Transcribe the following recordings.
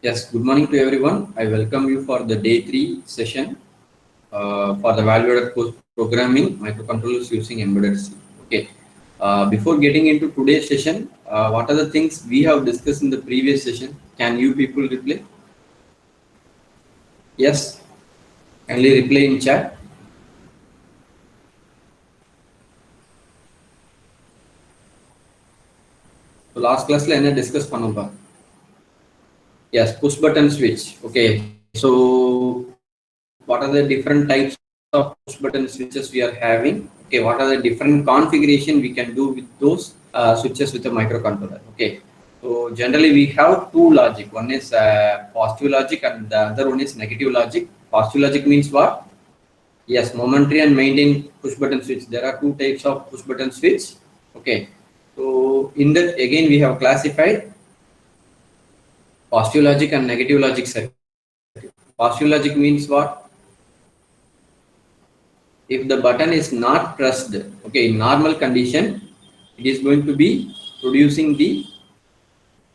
Yes, good morning to everyone. I welcome you for the day 3 session for the value-added course programming microcontrollers using embedded C. Okay. Before getting into today's session, what are the things we have discussed in the previous session? Can you people reply? Yes, kindly reply in chat. So last class la enna discuss பண்ணும்பா. Yes, push button switch. Okay, so what are the different types of push button switches we are having? Okay, what are the different configuration we can do with those switches with a microcontroller? Okay, so generally we have two logic. One is positive logic and the other one is negative logic. Positive logic means what? Yes, momentary and maintain push button switch. There are two types of push button switch. Okay, so in that again we have classified positive logic and negative logic circuit. Positive logic means what? If the button is not pressed, okay, in normal condition, it is going to be producing the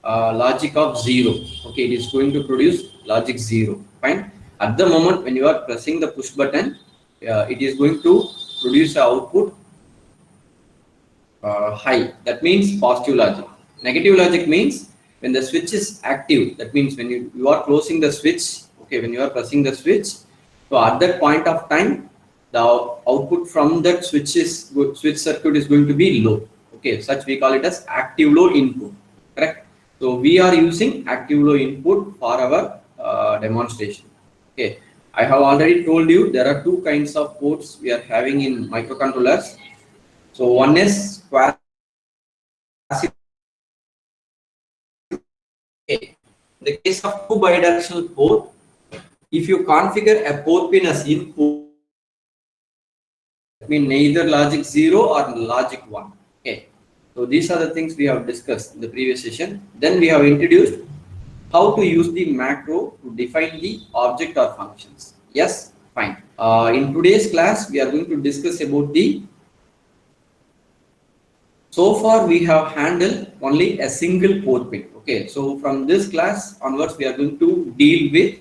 logic of 0. Okay, it is going to produce logic 0. Fine. At the moment when you are pressing the push button, it is going to produce the output high. That means positive logic. Negative logic means when the switch is active. That means when you are closing the switch. Okay, when you are pressing the switch, so at that point of time, the output from that switch circuit is going to be low. Okay, such we call it as active low input. Correct. So we are using active low input for our demonstration. Okay, I have already told you there are two kinds of ports we are having in microcontrollers. So one is quasi okay. In the case of two bidirectional port, if you configure a port pin as input, that means neither logic 0 or logic 1. Okay. So these are the things we have discussed in the previous session. Then we have introduced how to use the macro to define the object or functions. Yes, fine. In today's class, we are going to discuss about the. So far, we have handled only a single port pin. Okay, so from this class onwards, we are going to deal with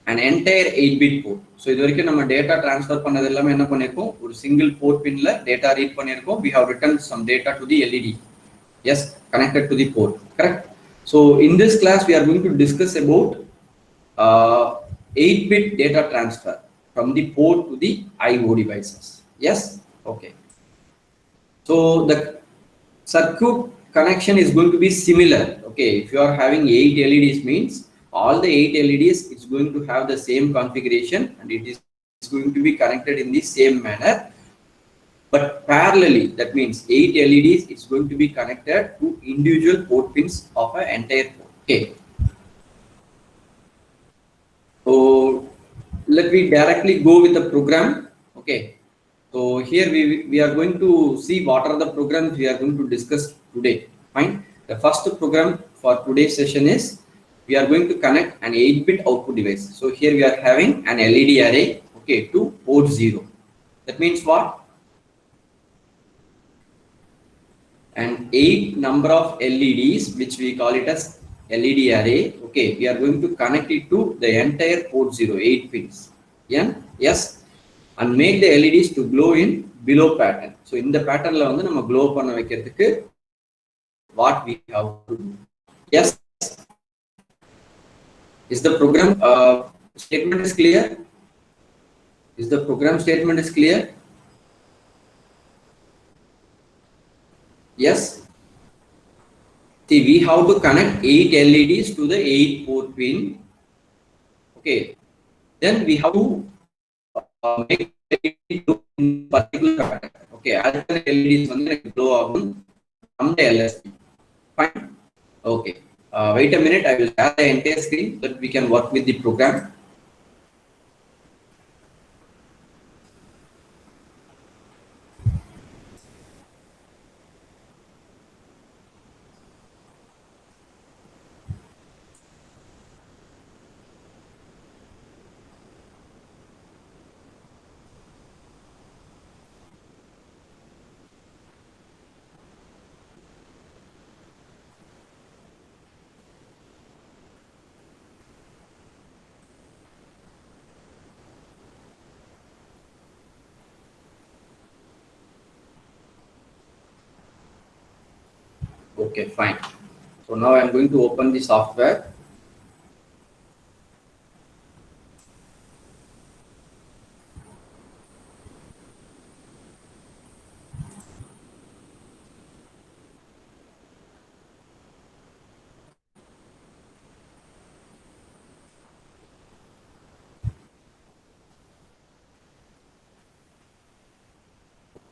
an entire 8-bit port. So இது வரைக்கும் நம்ம data transfer பண்ணது எல்லாமே என்ன பண்ணிருக்கோம்? ஒரு single port pinல data read பண்ணிருக்கோம். We have written some data to the LED. Yes, connected to the port. Correct. So in this class, we are going to discuss about 8-bit data transfer from the port to the I/O devices. Yes. Okay. So the circuit connection is going to be similar. Okay, if you are having 8 LEDs means all the 8 LEDs is going to have the same configuration and it is going to be connected in the same manner. But parallelly, that means 8 LEDs is going to be connected to individual port pins of an entire port. Okay. So let me directly go with the program. Okay. So here we are going to see what are the programs we are going to discuss today. Fine. The first program for today's session is we are going to connect an 8-bit output device. So here we are having an LED array, okay, to port 0. That means what? An 8 number of LEDs, which we call it as LED array. Okay, we are going to connect it to the entire port 0, 8 pins. Yeah? Yes. And make the LEDs to glow in below pattern. So in the pattern la vandu nama glow panna vekkradhukku what we have to do. Yes, is the program statement is clear? Is the program statement is clear? Yes. See, we have to connect 8 LEDs to the 8 port pin. Okay, then we have to make LED glow in particular pattern. Okay, other LEDs vandu glow agum from the LSP. Fine. Okay. Wait a minute. I will share the entire screen so that we can work with the program. Okay, fine. So now I'm going to open the software.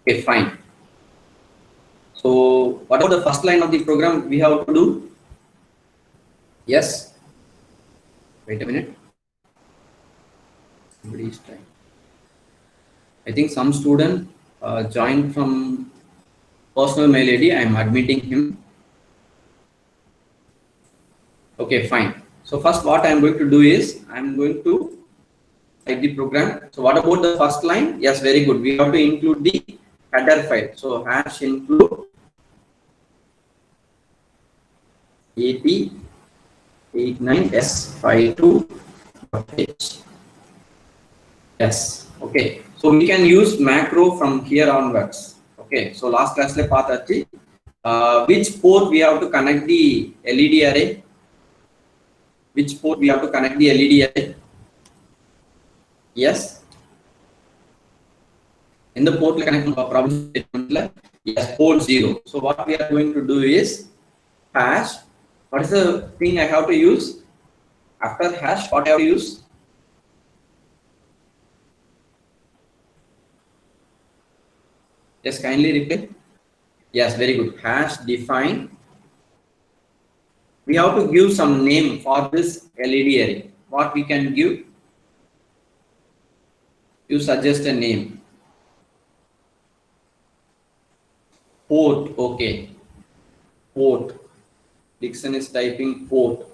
Okay, fine. So what about the first line of the program we have to do? Yes. Wait a minute. Somebody is trying. I think some student joined from personal mail ID. I'm admitting him. Okay, fine. So first what I'm going to do is I'm going to type the program. So what about the first line? Yes, very good. We have to include the header file. So hash include AT89S52.h. Yes. Okay. So we can use macro from here onwards. Okay. So last class le paathachi. Which port we have to connect the LED array? Which port we have to connect the LED array? Yes. In the port connect problem statement, yes, port 0. So what we are going to do is hash. What is the thing I have to use? After hash, what I have to use? Yes, kindly repeat. Yes, very good. Hash define. We have to give some name for this LED array. What we can give? You suggest a name. Port. Okay. Port. Dixon is typing port.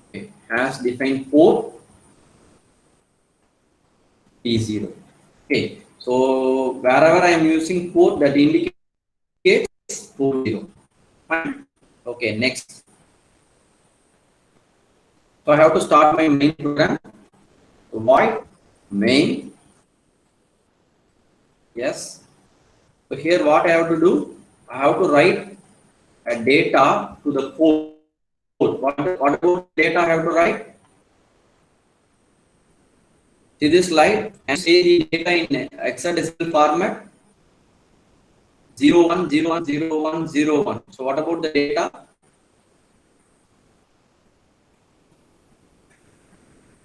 Okay. Hash define port P0. Okay. So wherever I am using port, that indicates port 0. Fine. Okay. Next. So I have to start my main program. So void main. Yes. So here what I have to do? I have to write a data to the port. What about data I have to write? See this slide and say the data in hexadecimal format 01010101. So what about the data?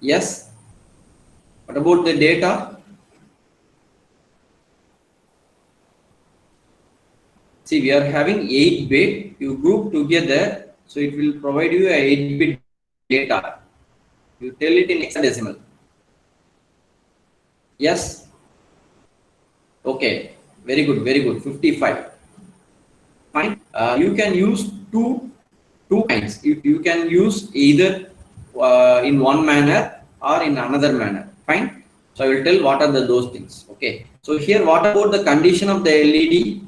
Yes. What about the data? See, we are having 8-bit. You group together, so it will provide you a 8-bit data. You tell it in hexadecimal. Yes. Okay. Very good. Very good. 55. Fine. You can use two kinds. You can use either in one manner or in another manner. Fine. So I will tell what are those things. Okay. So here, what about the condition of the LED?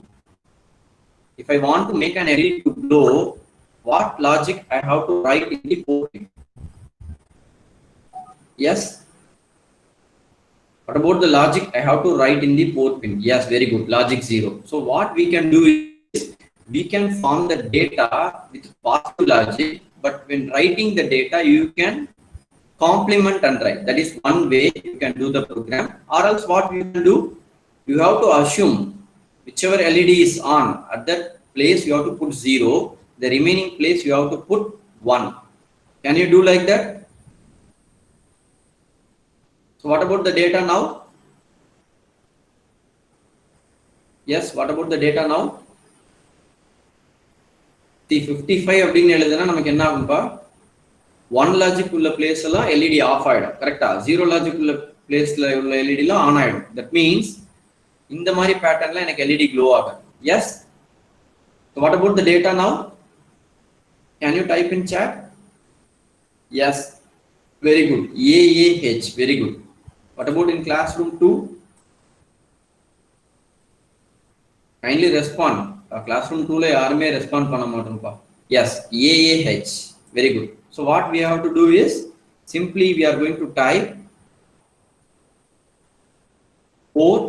If I want to make an LED to glow, what logic I have to write in the port? Yes. What about the logic I have to write in the port pin? Yes, very good. Logic 0. So what we can do is we can form the data with positive logic, but when writing the data, you can complement and write. That is one way you can do the program. Or else what you can do, you have to assume whichever LED is on, at that place you have to put 0. The remaining place you have to put 1. Can you do like that? So what about the data now? Yes, what about the data now? See 55 அப்படின்னு எழுதுனா நமக்கு என்ன ஆகும்பா? 1 logic உள்ள place எல்லாம் LED of ஆயிடும். கரெக்ட்டா? 0 logic உள்ள பிளேஸ்ல உள்ள LED எல்லாம் ஆன் ஆயிடும். That means இந்த மாதிரி பேட்டர்ன்ல எனக்கு LED glow ஆகும். Yes. So what about the data now? Can you type in chat? Yes. Very good. AAH. Very good. What about in classroom 2? Kindly respond. Classroom 2 la yarume respond panna maattompa. Yes, AAH. Very good. So what we have to do is simply we are going to type port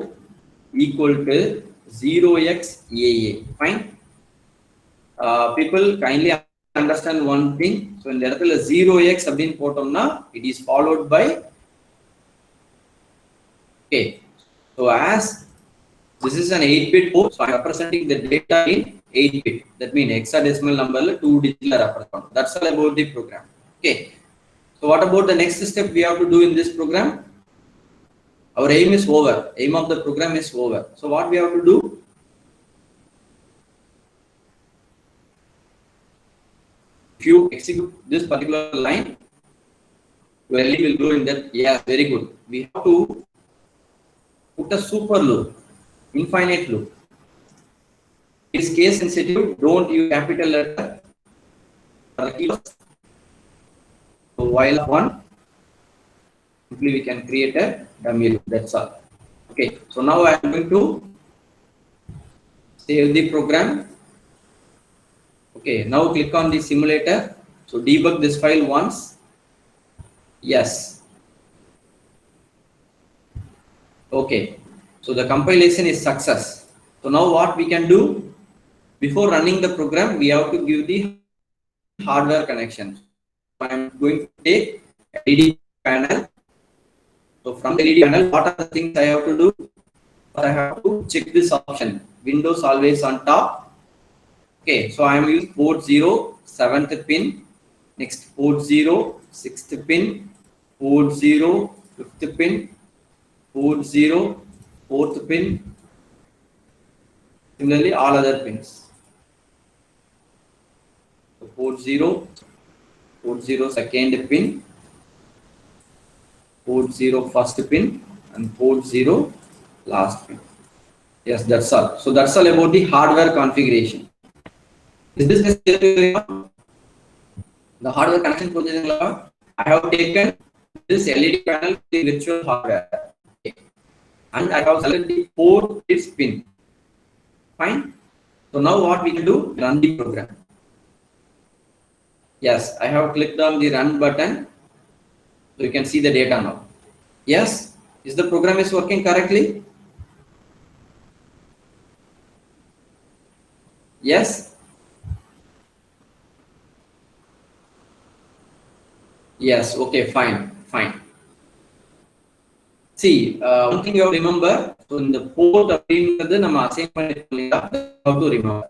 equal to 0xAA. Fine. people kindly understand one thing. So in the இடத்துல 0x அப்படின்னு போட்டோம்னா it is followed by, okay, so as this is an 8-bit port, so I am representing the data in 8-bit. That means hexadecimal number 2 digit represent. That's all about the program. Okay. So what about the next step we have to do in this program? Our aim is over. Aim of the program is over. So what we have to do? If you execute this particular line, value will go in that. Yeah, very good. We have to put a super loop, infinite loop. Is case sensitive. Don't use capital letter for the keywords. So while one, simply we can create a dummy loop. That's all. Okay. So now I am going to save the program. Okay. Now click on the simulator. So debug this file once. Yes. Okay. So the compilation is success. So now what we can do? Before running the program, we have to give the hardware connection. So I am going to take LED panel. So from the LED panel, what are the things I have to do? I have to check this option. Windows always on top. Okay, so I am using port 0, 7th pin. Next port 0, 6th pin. Port 0, 5th pin. Port 0, 4th pin. Similarly, all other pins. So port 0, 2nd pin, port 0 first pin, and port 0 last pin. Yes, that's all. So that's all about the hardware configuration. Is this necessary? The hardware connection position, I have taken this LED panel with the virtual hardware, okay, and I have selected the port its pin. Fine. So now what we can do? Run the program. Yes, I have clicked on the run button. So you can see the data now. Yes, is the program is working correctly? Yes. Yes. Okay. Fine. Fine. See, one thing you have to remember. So in the port of the assignment, you have to remember.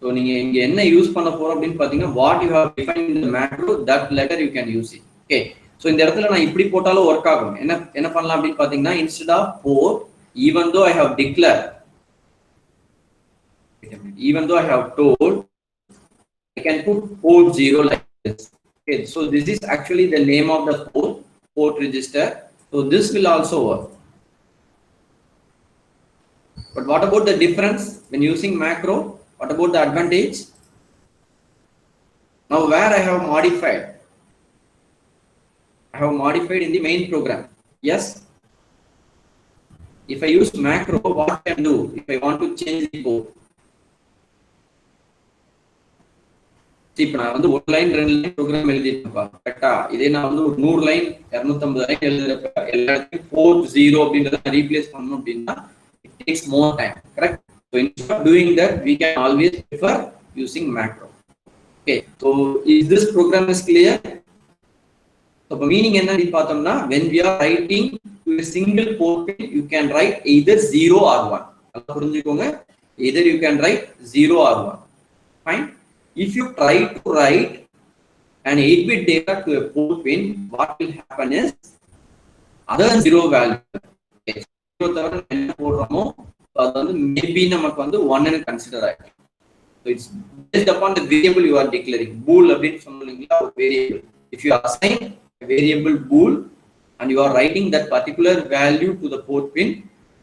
So நீங்க இங்க என்ன use பண்ண போறோம் அப்படினு பாத்தீங்கன்னா what you have defined in the macro, that letter you can use it. Okay. So இந்த இடத்துல நான் இப்படி போட்டாலும் work ஆகும். என்ன பண்ணலாம் அப்படினு பாத்தீங்கன்னா instead of port, even though I have declared, even though I have told, I can put port 0 like this. Okay. So this is actually the name of the port register. So this will also work. But what about the difference when using macro? What about the advantage? Now where I have modified? I have modified in the main program. Yes. If I use macro, what I can do if I want to change the port? See, இப்போ நான் வந்து ஒரு line 2 line program எழுதிட்டேன்ப்பா. கரெக்ட்டா? இதே நான் வந்து ஒரு 100 line 250 line எழுதுறப்ப எல்லாத்தையும் port 0 அப்படின்றத ரீப்ளேஸ் பண்ணனும் அப்படினா it takes more time. Correct? So instead of doing that, we can always prefer using macro. Okay. So is this program is clear? So the meaning enna nu paathomna, when we are writing to a single port pin, you can write either 0 or 1. Alla purinjikonga, either you can write 0 or 1. Fine. If you try to write an 8-bit data to a port pin, what will happen is other than 0 value, okay, 0 thavara enna podramo adu vandu maybe namakku vandu 1 nu consider ஆயிடும். So it's based upon the variable you are declaring. Bool அப்படினு சொன்னீங்களா, ஒரு variable. If you assign a variable bool and you are writing that particular value to the port pin,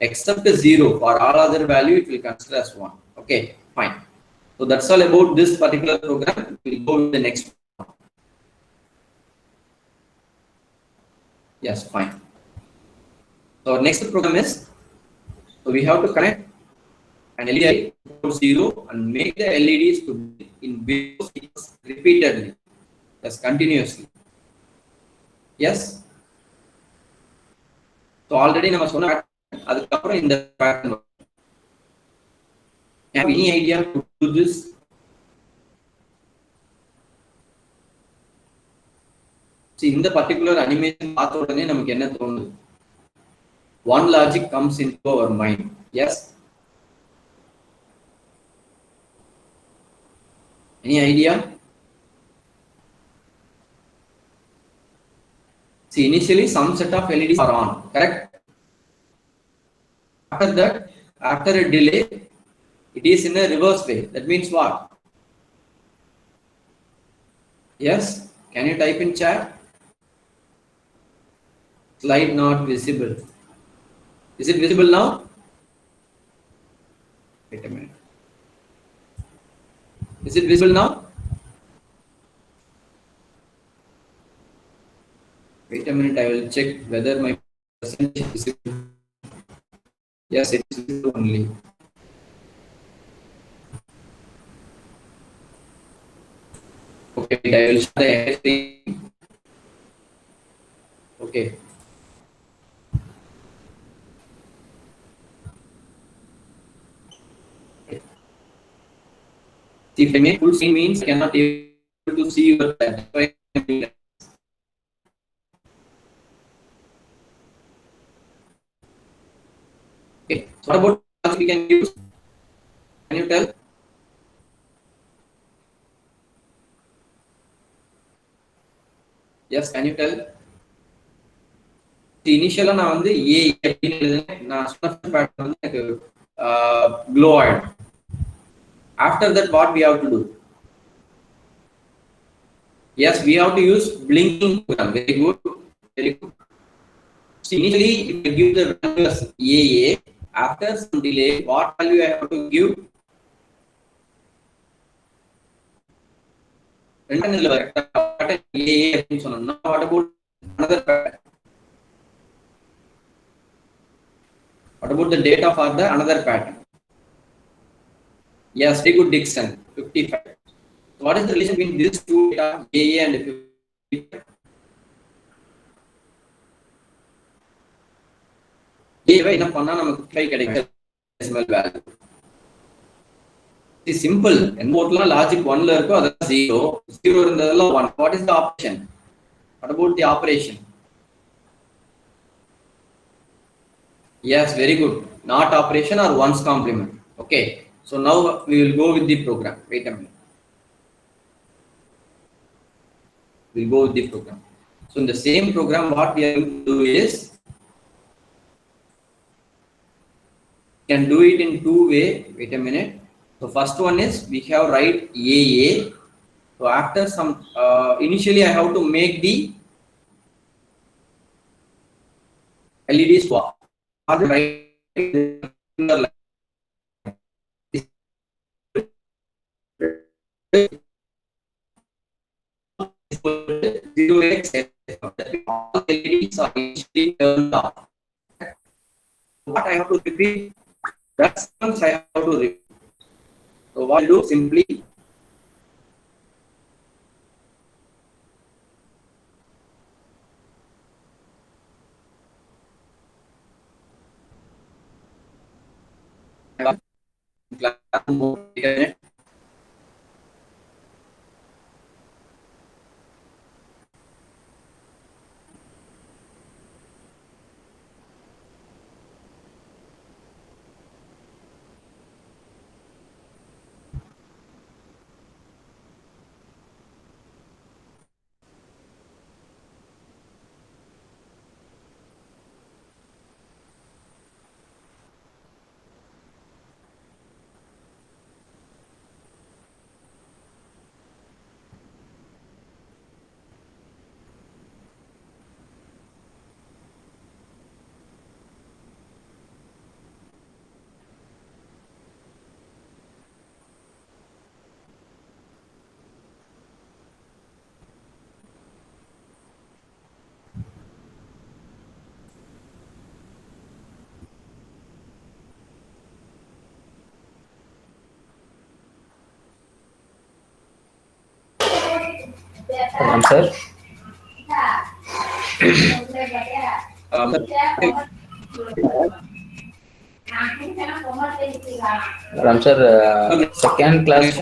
except the 0 for all other value, it will consider as 1. Okay, fine. So that's all about this particular program. We'll go to the next one. Yes, fine. So our next program is, so we have to connect an LED port 0 and make the LEDs to be in Windows repeatedly. Yes, continuously. Yes. So already நம்ம சொன்ன அதுக்கு அப்புறம் இந்த pattern. Have any idea to do this? See, in the particular animation path, one logic comes into our mind. Yes? Any idea? See, initially some set of LEDs are on, correct? After that, after a delay, it is in a reverse way. That means what? Yes? Can you type in chat? Slide not visible. Is it visible now? Wait a minute. Is it visible now? Wait a minute, I will check whether my percentage is visible. Yes, it is visible only. Okay, I will show the screen. Okay. If I make full screen means I cannot able to see your chat. Okay, so what about we can use? Can you tell? Yes, can you tell? Initially, நான் வந்து A அப்படின்னு எழுதுனேன். நான் சொன்ன pattern வந்து எனக்கு glow ஆயிடும். After that, what we have to do? Yes, we have to use blinking program. Very good. Very good. So initially, if you give the value as AA, after some delay, what value I have to give? AA அப்படின்னு சொன்னோம்னா, what about another pattern? What about the data for the another pattern? Yes, very good Dixon, 55. So what is the relation between these two data, AA and 55? AA என்ன பண்ணா நமக்கு 55 கிடைக்கும் decimal value. It's simple. எந்த போர்ட்லாம் logic 1ல இருக்கோ அது 0. 0 இருந்ததெல்லாம் 1. What is the operation? What about the operation? Yes, very good. Not operation or one's complement. Okay. So now we will go with the program. Wait a minute. We'll go with the program. So in the same program, what we are going to do is can do it in two ways. Wait a minute. So first one is we have write AA. So after some initially I have to make the LED swap. Right. 0x all LEDs are initially turned off. What I have to repeat? That's once I have to repeat. So what I do simply Sir. Ram sir, second class.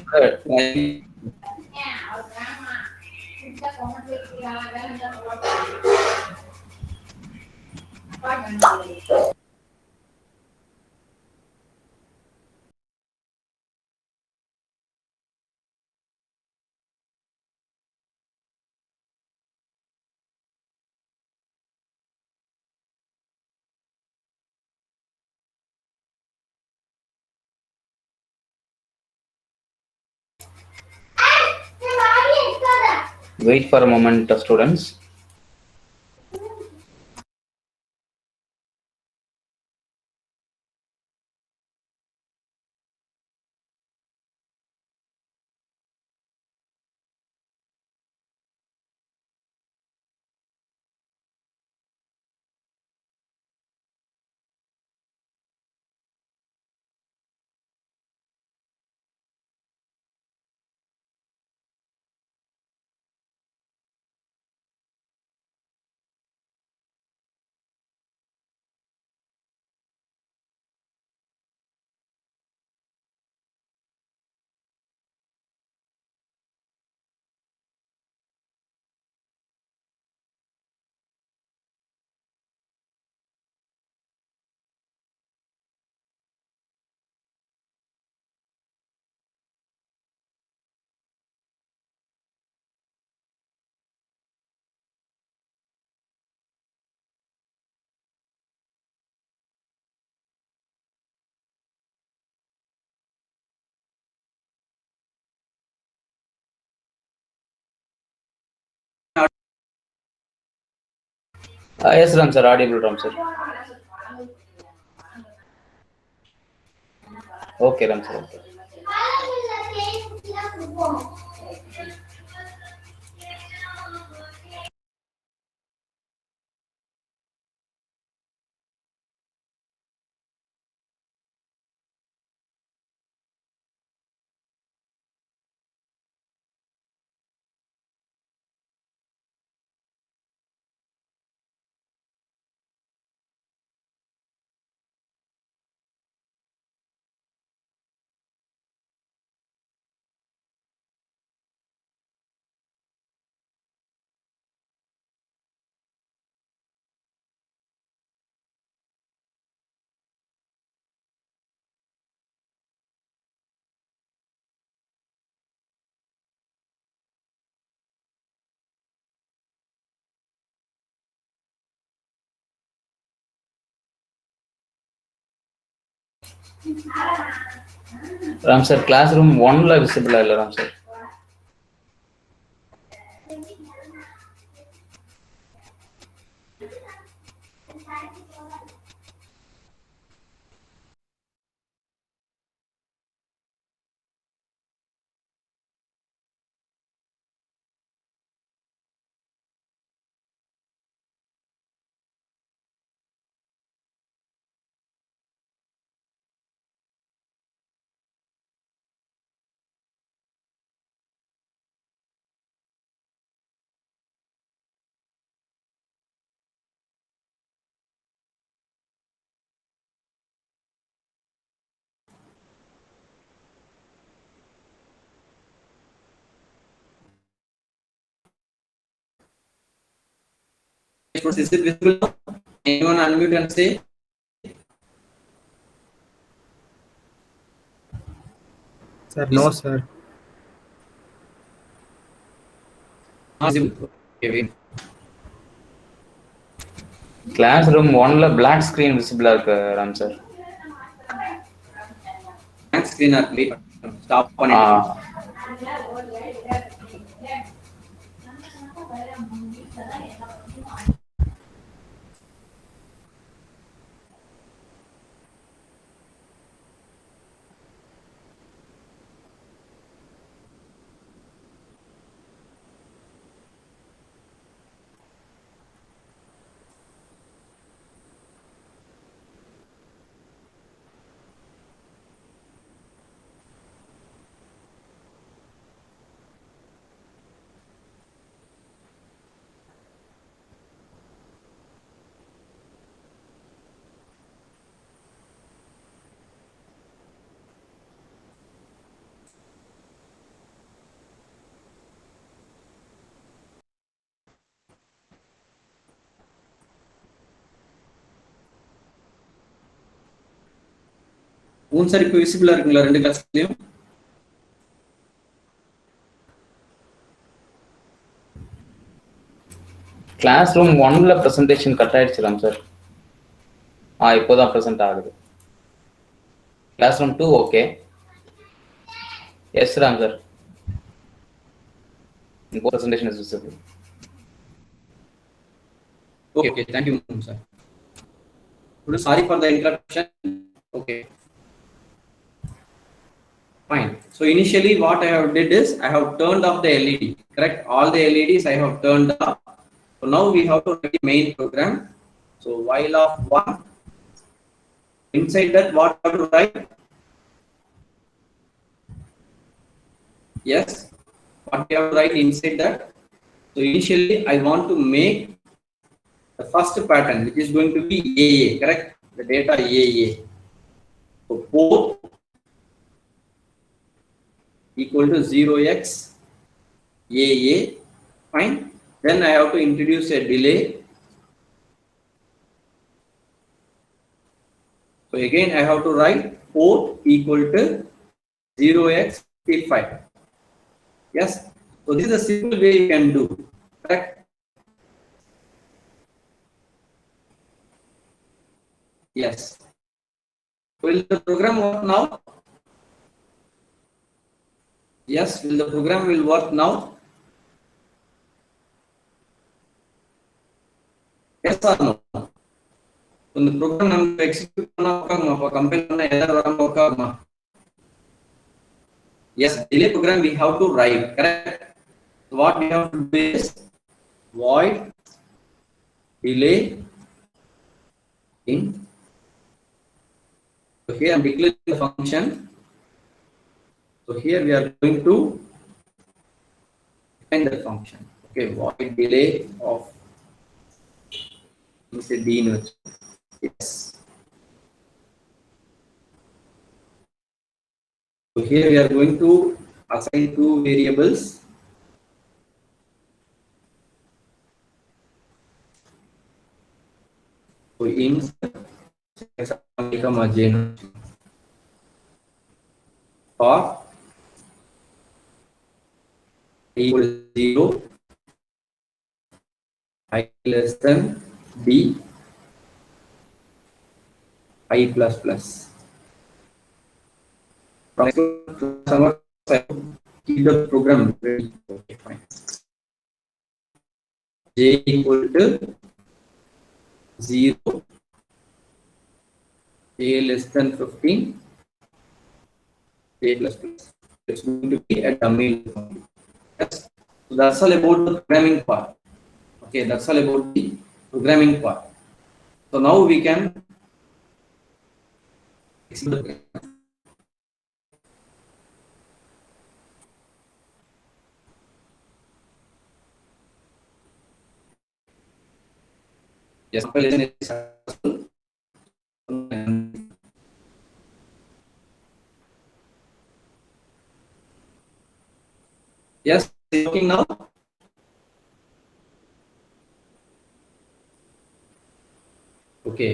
Wait for a moment, students. Yes, Ram sir, audible, Ram sir. Okay, Ram sir. Okay. Ram sir, classroom one la visible ಇಲ್ಲ Ram sir. Is it visible now? Anyone unmute and say? Sir, no, sir. Okay, wait. Classroom one la black screen visible இருக்கு Ram sir. Blank screen or wait. Stop on it. மூணு sir இப்போ விசிபிளா இருக்குங்களா ரெண்டு கிளாஸ்லயும்? Class room 1ல presentation cut ஆயிடுச்சுலாம் sir. இப்போதான் பிரசன்ட் ஆகுது. Class room 2 okay. Yes Ram sir. Presentation is visible. Okay, thank you, sir. Sorry for the interruption. Okay, fine. So initially what I have did is I have turned off the LED, correct? All the LEDs I have turned off. So now we have to write the main program. So while of 1, inside that what I have to write? Yes, what we have to write inside that? So initially I want to make the first pattern, which is going to be AA, correct? The data AA. So port equal to 0x AA, fine. Then I have to introduce a delay. So again I have to write port equal to 0x55. Yes. So this is a simple way you can do, correct? Yes. Will the program work now? Yes, will the program will work now? Yes or no? So the program நம்ம execute பண்ணா உட்காருமா, compile பண்ணா error வராம உட்காருமா? Yes, delay program we have to write, correct? So what we have to do is void delay in. So here I am declaring the function. So here we are going to define the function. Okay, void delay of, say D note. Yes. So here we are going to assign two variables. So int for equal to 0, I less than B, I plus plus. From keep the program ready. Okay, fine. J equal to 0, A less than 15, A plus plus. It's going to be a dummy. Yes. So that's all about the programming part. Okay, that's all about the programming part. So now we can execute the program. Yes, compilation is successful. Yes, it's working now. Okay.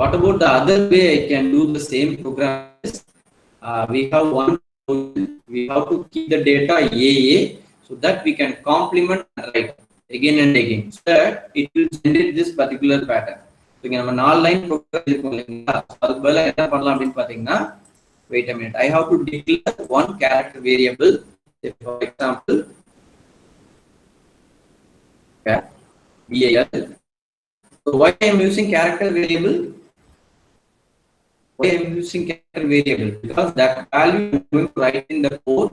What about the other way I can do the same program? We have one. We have to keep the data AA so that we can complement and write again and again. So that it will generate this particular pattern. So we have a 4 line program. Wait a minute. I have to declare one character variable. For example, BAL. So why I am using character variable? Why I am using character variable? Because that value I am going to write in the code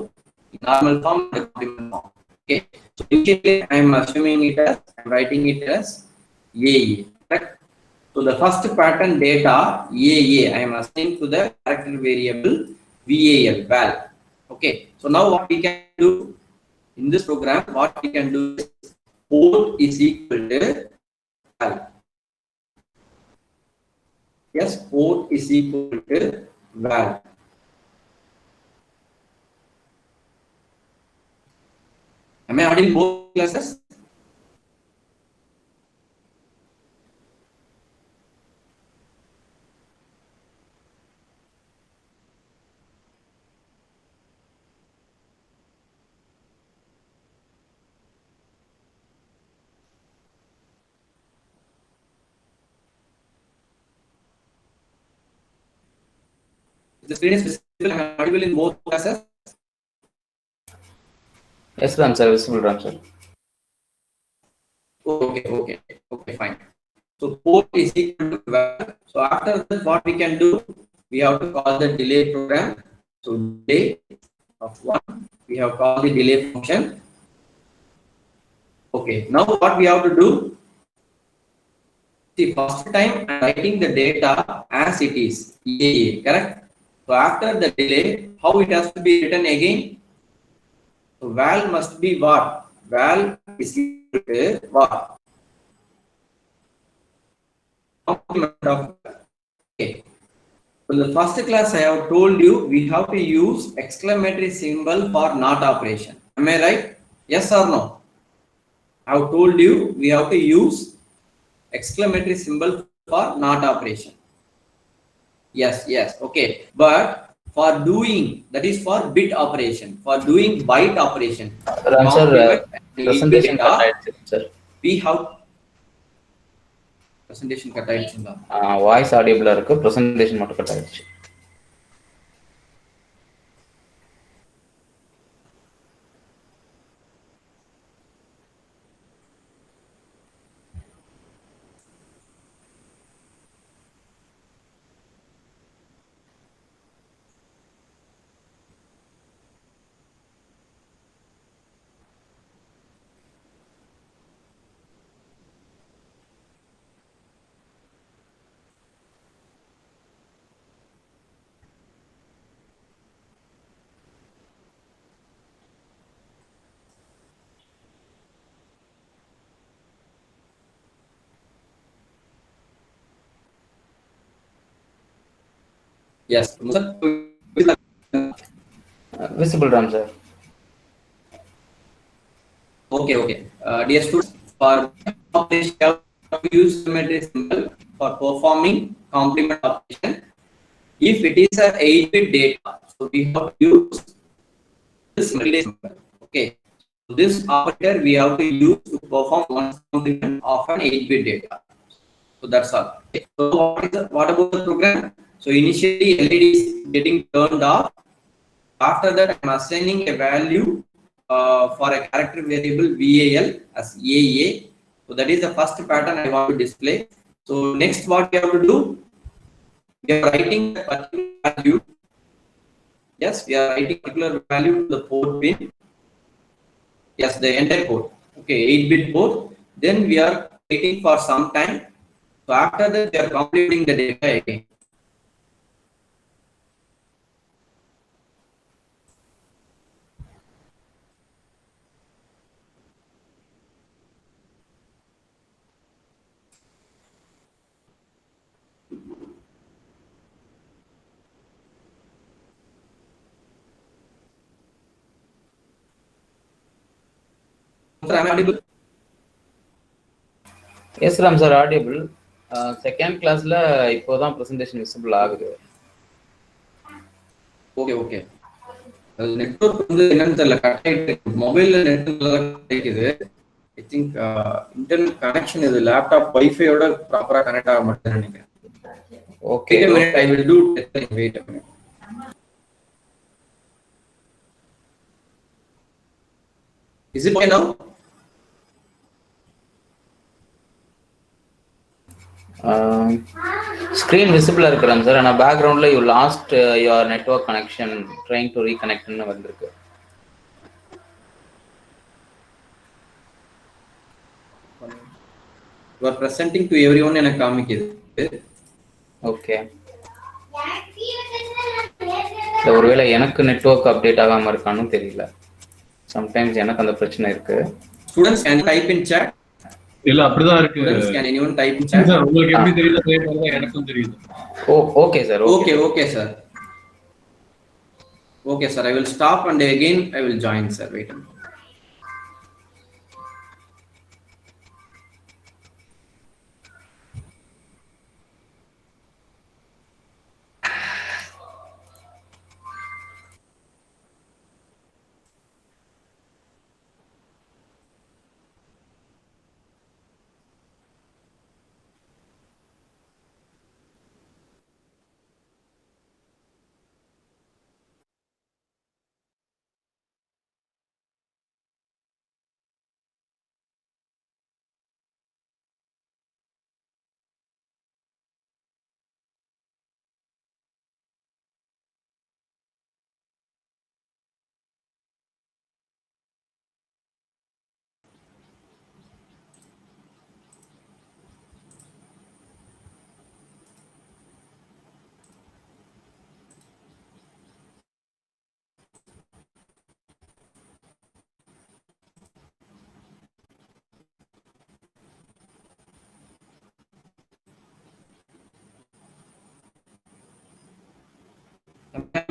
in normal form and the complement form. Okay. So initially I am assuming it as, I am writing it as AA. Correct? So the first pattern data AA I am assigning to the character variable val. Okay. So now what we can do in this program, what we can do is port is equal to val. Yes, port is equal to val. Am I adding both classes? The screen is visible and audible in both classes. Yes, Ram sir, visible Ram sir. Okay, fine. So port is equal to val. So after that, what we can do? We have to call the delay program. So delay of one, we have called the delay function. Okay, now what we have to do? See, first time I'm writing the data as it is, EAA, correct? So after the delay, how it has to be written again? So val must be what? Val is equal to what? Complement of okay. So in the first class I have told you we have to use exclamatory symbol for not operation. Am I right? Yes or no? I have told you we have to use exclamatory symbol for not operation. Yes, okay. But for doing, that is for bit operation, for doing byte operation, Ram sir, complement and presentation cut data, ஆயிடுச்சு sir. we have presentation cut ஆயிடுச்சுங்களா? Voice ஆடியபிளா இருக்கு, presentation மட்டும் cut ஆயிடுச்சு. Yes. Visible Ram sir. Okay. Dear students, for operation, you have to use symmetry symbol for performing complement operation. If it is a 8-bit data, so we have to use this symmetry symbol. Okay. So this operator we have to use to perform one complement of an 8-bit data. So that's all. Okay. So what about the program? So initially LED is getting turned off. After that, I'm assigning a value for a character variable VAL as AA. So that is the first pattern I want to display. So next, what we have to do? We are writing a particular value. Yes, we are writing particular value to the port pin. Yes, the entire port. Okay, 8-bit port. Then we are waiting for some time. So after that, we are completing the data again. Sir, am I audible? Yes Ram sir, audible. Second classல இப்போதான் presentation visible ஆகுது. Okay. Network வந்து என்னன்னு தெரியல, cut ஆயிட்டு மொபைல்ல net கிடைக்குது. I think internet connection இது laptop வைஃபையோட ப்ராப்பரா கனெக்ட் ஆக மாட்டேன்னு நினைக்கிறேன். Okay. I will do testing. Wait a minute. Is it okay now? Screen visible இருக்கு Ram sir, ஆனா பேக்ரவுண்ட்ல you lost your network connection trying to reconnect ன்னு வந்திருக்கு. You are presenting to everyone எனக்கு காமிக்குது. ஓகே. ஒருவேளை எனக்கு நெட்வொர்க் அப்டேட் ஆகாம இருக்கான்னு தெரியல. சம்டைம்ஸ் எனக்கு அந்த பிரச்சனை இருக்கு. Students can type in chat. இல்ல அப்படிதான் இருக்கு. Students can anyone type in chat? Sir உங்களுக்கு எப்படி தெரியல அதே மாதிரி தான் எனக்கும் தெரியுது. Okay sir. Okay sir. Okay sir, I will stop and again I will join sir. Wait a minute.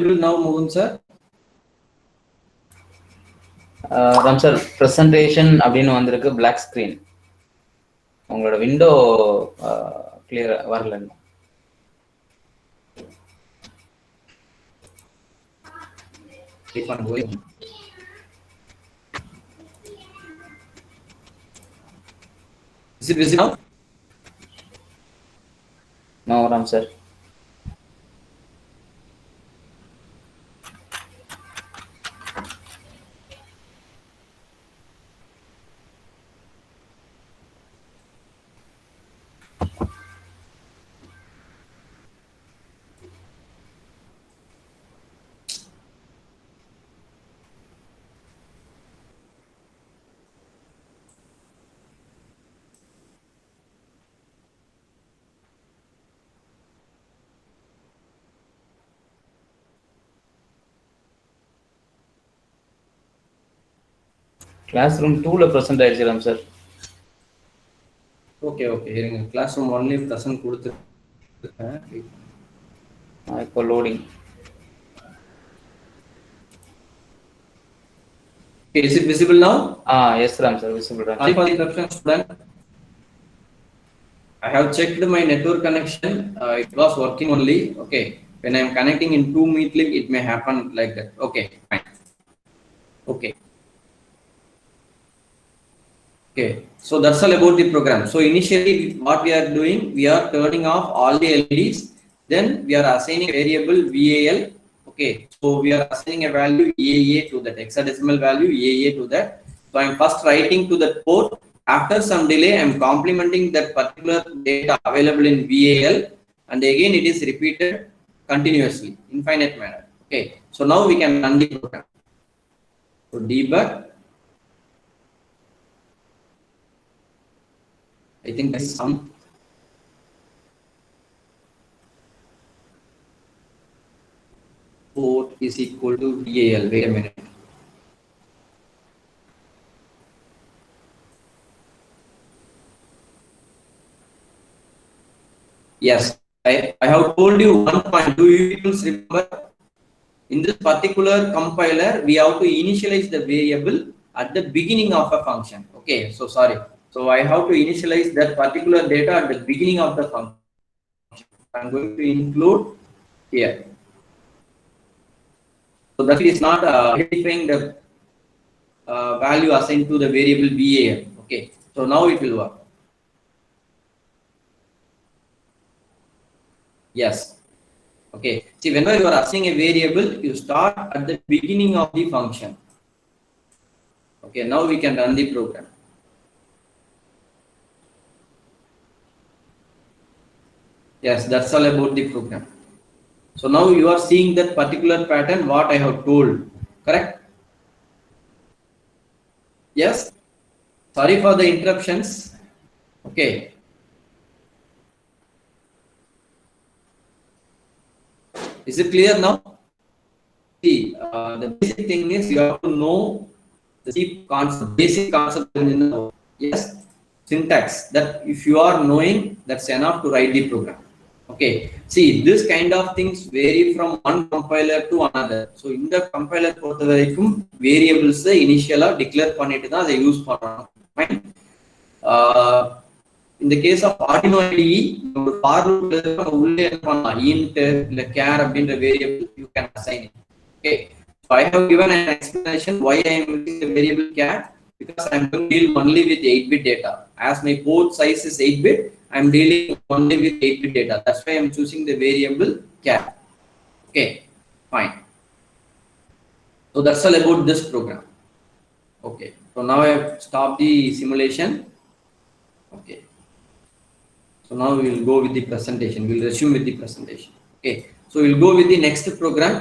audible now, Mohan sir? Ram sir presentation அப்படின்னு வந்திருக்கு பிளாக் ஸ்க்ரீன். உங்களோட விண்டோ கிளியர் வரல. If I'm going. Is it visible now? No, Ram sir. Classroom 2 present ஆயிடுச்சு sir. Okay இருங்க. Classroom 1 present கொடுத்துருக்கேன். இப்போ loading. Okay, is it visible now? Yes Ram sir, visible. Sorry for the interruption, student. I have checked my network connection. It was working only. Okay, when I am connecting in 2 Meet link, it may happen like that. Okay, fine. Okay, so that's all about the program. So initially what we are doing, we are turning off all the LEDs, then we are assigning variable VAL. Okay, so we are assigning a value EAA to that, hexadecimal value EAA to that. So I am first writing to that port. After some delay, I am complementing that particular data available in VAL, and again it is repeated continuously, infinite manner. Okay, so now we can run the program. So debug. I think there is some port is equal to VAL. Wait a minute. Yes, I have told you one point. Do you remember? In this particular compiler, we have to initialize the variable at the beginning of a function. Okay, so sorry. So I have to initialize that particular data at the beginning of the function. I'm going to include here. So that is not identifying the value assigned to the variable VAL. Okay, so now it will work. Yes. Okay. See, whenever you are assigning a variable, you start at the beginning of the function. Okay, now we can run the program. Yes, that's all about the program. So now you are seeing that particular pattern what I have told, correct? Yes. Sorry for the interruptions. Okay. Is it clear now? See, the basic thing is you have to know the basic concept in the yes syntax. That if you are knowing, that's enough to write the program. Okay. See, this kind of things vary from one compiler to another. So in the compiler variables initially declare பண்ணிட்டு தான் அதை use பண்ணணும். Fine. In the case of Arduino IDE, for loop int இல்ல char அப்படின்ற variable you can assign it. Okay, so I have given an explanation why I am using the variable char, because I am going to deal only with 8-bit data. As my port size is 8-bit, I am dealing only with 8-bit data. That's why I am choosing the variable char. Okay, fine. So that's all about this program. Okay, so now I have stopped the simulation. Okay. So now we will go with the presentation. We will resume with the presentation. Okay. So we will go with the next program.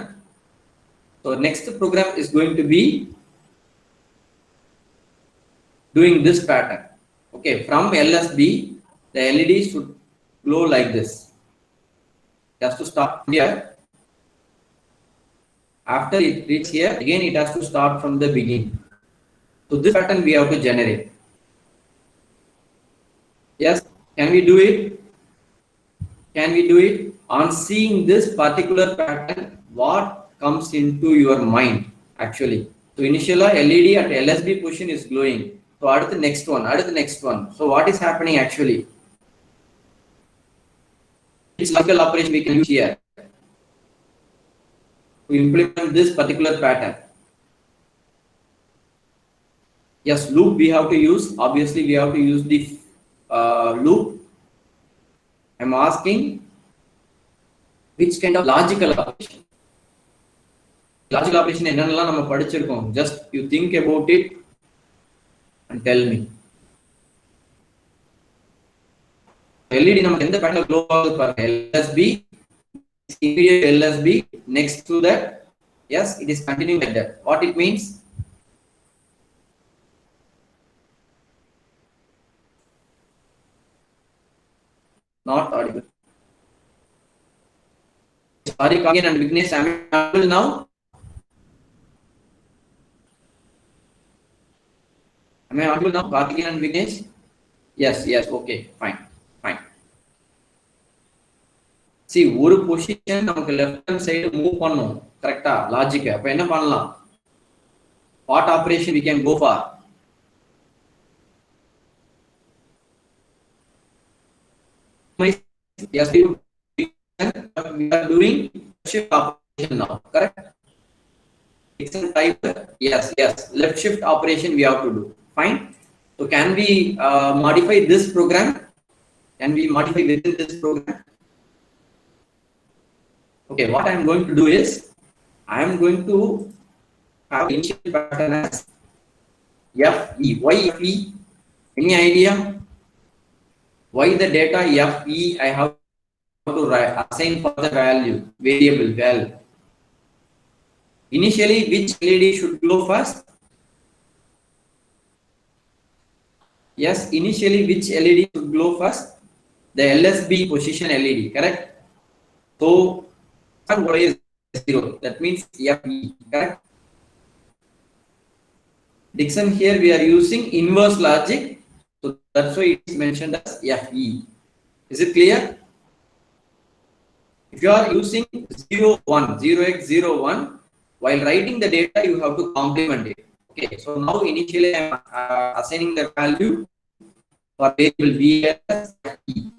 So next program is going to be doing this pattern. Okay. From LSB, the LED should glow like this. It has to start here. After it reaches here, again it has to start from the beginning. So this pattern we have to generate. Yes. Can we do it? Can we do it? On seeing this particular pattern, what comes into your mind actually. So initially LED at LSB position is glowing. So add the next one, add the next one. So what is happening actually? Which logical operation we can use here to implement this particular pattern? Yes, loop we have to use. Obviously, we have to use the loop. I'm asking which kind of logical operation? Logical operation என்னென்னலாம் நம்ம படிச்சிருக்கோம்? Just you think about it and tell me. LED நமக்கு எந்த பேட்டர்ன்ல glow ஆகுது பாருங்க. LSB, immediate LSB, next to that, yes, it is continuing like that. What it means? Not audible. Sorry, Kagan and Vignesh, am I audible now? Am I audible now, Karthikeyan and Vignesh? Yes, yes, okay, fine, fine. See, ஒரு position நமக்கு left hand side move பண்ணும் கரெக்டா logic. அப்ப என்ன பண்ணலாம்? What operation we can go for? Yes, we are doing shift operation now, correct? Type, yes, yes, left shift operation we have to do. Fine. So can we modify this program? Can we modify within this program? Okay, what I am going to do is I am going to have initial pattern as FE. Why FE? Any idea? Why the data FE I have to assign for the value, variable value? Initially, which LED should glow first? Yes, initially which LED should glow first? The LSB position LED, correct? So, what is 0? That means FE, correct? Dixon, here we are using inverse logic. So that's why it is mentioned as FE. Is it clear? If you are using 0, 1, 0x01, while writing the data, you have to complement it. Okay, so now initially I am assigning the value for variable VS.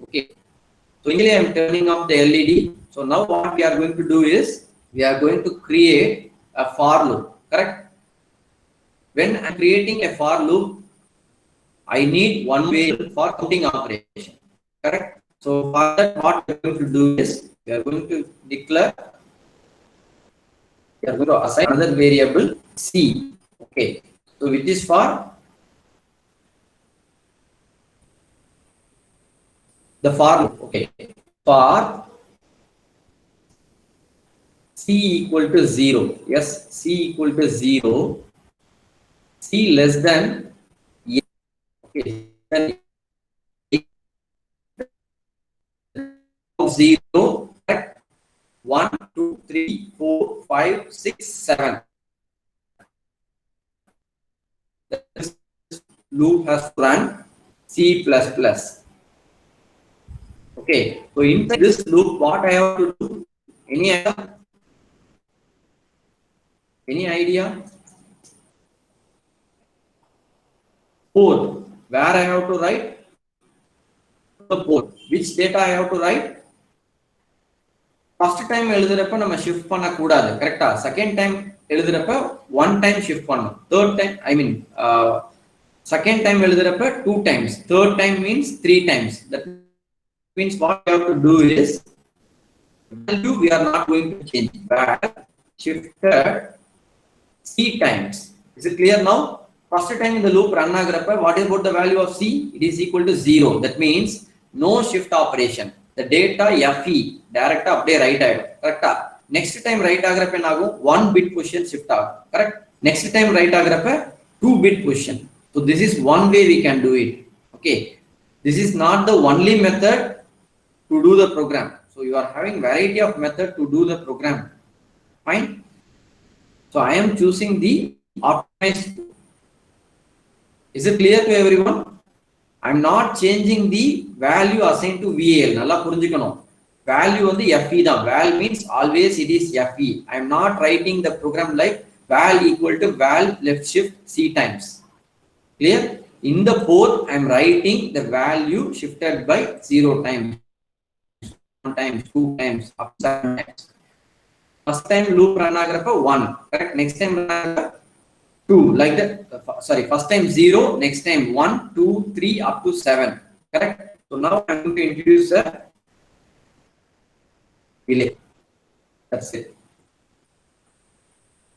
Okay, so initially I am turning off the LED. So now what we are going to do is we are going to create a for loop, correct? When I am creating a for loop, I need one variable for counting operation, correct? So for that, what we are going to do is we are going to declare, we are going to assign another variable C. Okay, so which is for the for loop. Okay, for C equal to 0. Yes, C equal to 0. C less than okay, then 0, 1, 2, 3, 4, 5, 6, 7. This loop has run C++. Okay, so inside this loop, what I have to do? Any idea? Any idea? Port. Where I have to write? The port. Which data I have to write? First time எழுதுறப்ப நம்ம shift பண்ண கூடாது கரெக்ட்டா. Second time எழுதுறப்ப one time shift பண்ணணும். Third time second time எழுதுறப்ப 2 times. Third time means 3 times. That means what we have to do is value we are not going to change, but shifted C times. Is it clear now? First time in the loop run agrappa, what is about the value of C? It is equal to 0. That means no shift operation. The data FE direct update right agum, correct? Next time right agrappa enagum 1 bit position shift agum, correct? Next time right agrappa 2 bit position. So this is one way we can do it. Okay, this is not the only method to do the program. So you are having variety of method to do the program. Fine. So I am choosing the optimized. Is it clear to everyone? I am not changing the value assigned to VAL. Nalla purinjikano. value on the FE the val means always it is FE. I am not writing the program like val equal to val left shift C times. Clear? In the both I am writing the value shifted by 0 times, 1 times, 2 times, up to 7 times. First time loop run agrappa 1, correct? Next time run agrappa 2, like that. Sorry, first time 0, next time 1, 2, 3, up to 7, correct? So now I am going to introduce a delay. That's it.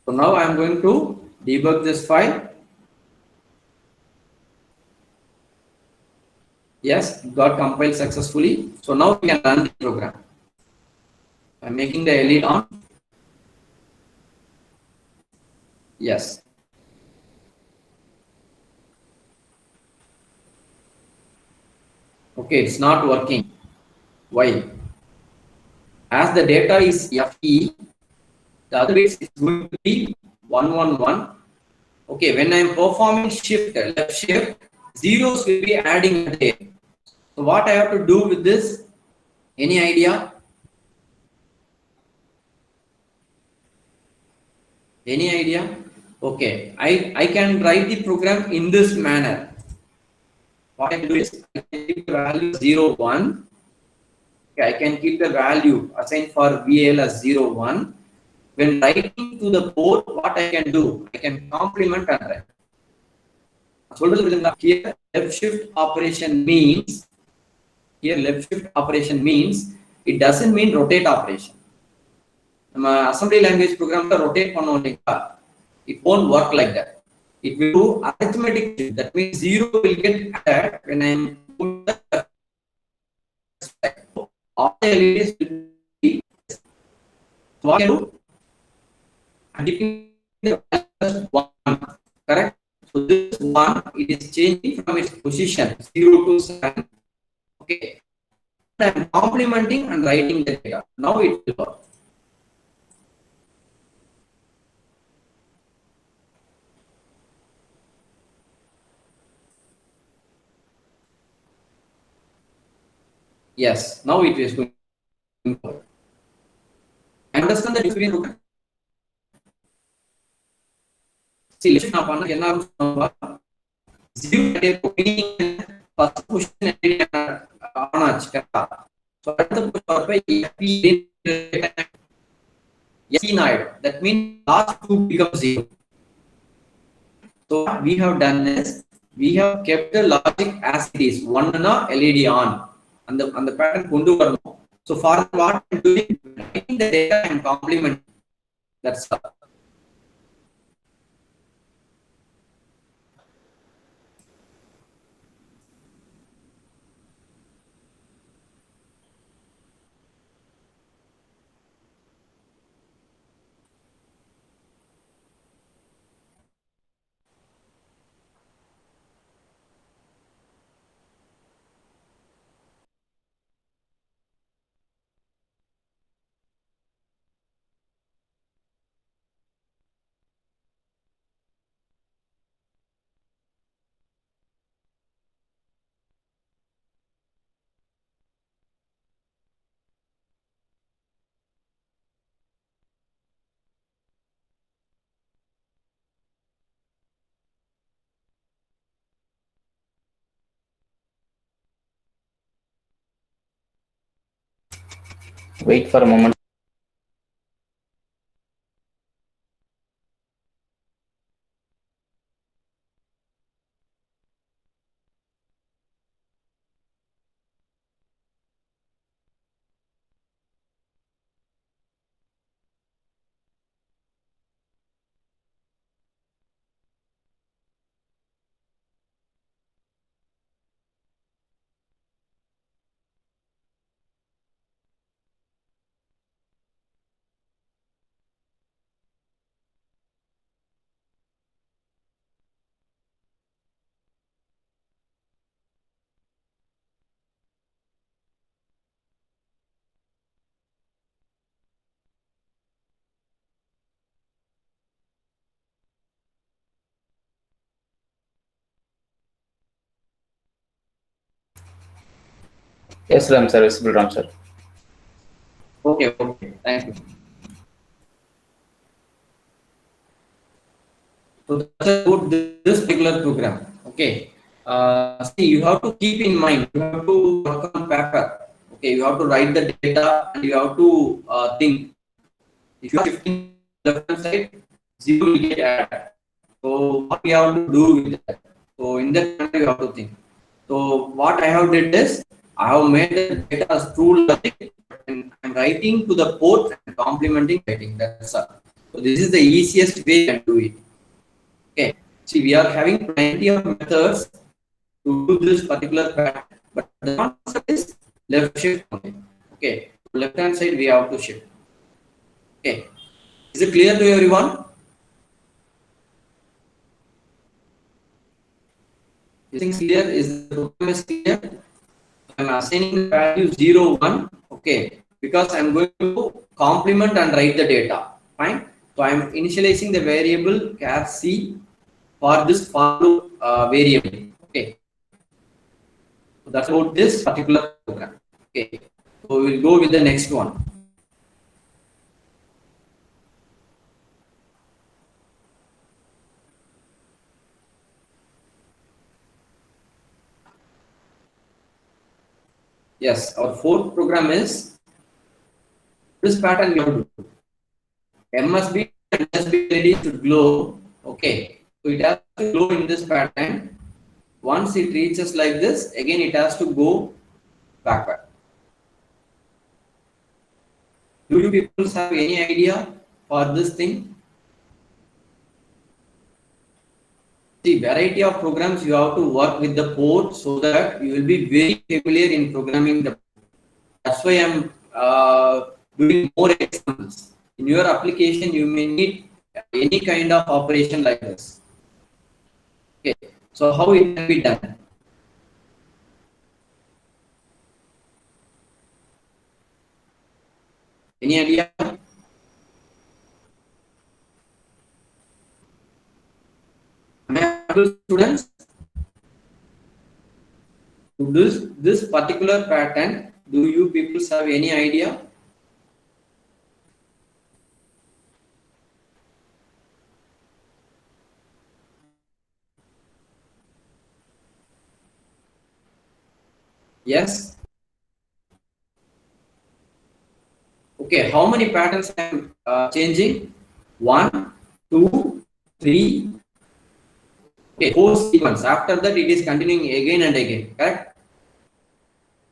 So now I am going to debug this file. Yes, it got compiled successfully. So now we can run the program. I'm making the LED on. Yes. Okay, it's not working. Why? As the data is FE, the other bits is going to be 111. Okay, when I'm performing shift, left shift, zeros will be adding there. So what I have to do with this? Any idea? Any idea? Okay, I can write the program in this manner. What I do is I can keep the value 0, 1. Okay, I can keep the value assigned for VL as 0, 1. When writing to the board, what I can do? I can complement and write. Here left shift operation means it doesn't mean rotate operation. Assembly language program rotate it won't work like that. It will do arithmetic shift. That means 0 will get added when I'm all the LEDs will be. So what I do? I'm keeping the value 1, correct? So this 1 it is changing from its position 0 to 7. Okay. I'm complementing and writing the data. Now it will work. Yes, now it is going to work. Understand the difference between. See, let's now first position on so at the that means last 2 becomes 0. So what we have done is we have kept the logic as it is, 1 LED on and the pattern kundu varano. So for what I'm doing, writing the data and complement. That's all. Wait for a moment. Yes, Ram sir, visible Ram sir. Okay, okay. Thank you. So that's about this particular program. Okay. See, you have to keep in mind, you have to work on paper. Okay, you have to write the data and you have to think. If you are shifting left hand side, 0 will get added. So what we have to do with that? So in that manner you have to think. So what I have did is I have made the data as true logic and I'm writing to the port and complementing writing. That's all. So this is the easiest way you can do it. Okay. See, we are having plenty of methods to do this particular pattern, but the concept is left shift only. Okay. Left hand side we have to shift. Okay. Is it clear to everyone? Is things clear? Is the program is clear? I'm assigning value 0, 1. Okay. Because I'm going to complement and write the data. Fine. So I'm initializing the variable char c for this for loop variable. Okay. So that's about this particular program. Okay. So we'll go with the next one. Yes, our fourth program is this pattern you have to do. MSB and SB LED should glow. Okay. So it has to glow in this pattern. Once it reaches like this, again it has to go backward. Do you people have any idea for this thing? See, variety of programs you have to work with the port so that you will be very familiar in programming the. That's why I'm doing more examples. In your application, you may need any kind of operation like this. Okay, so how it can be done? Any idea? Am I audible, students? To this particular pattern, do you people have any idea? Yes. Okay, how many patterns I'm changing? 1, 2, 3. Okay, 4 sequence. After that, it is continuing again and again. Correct?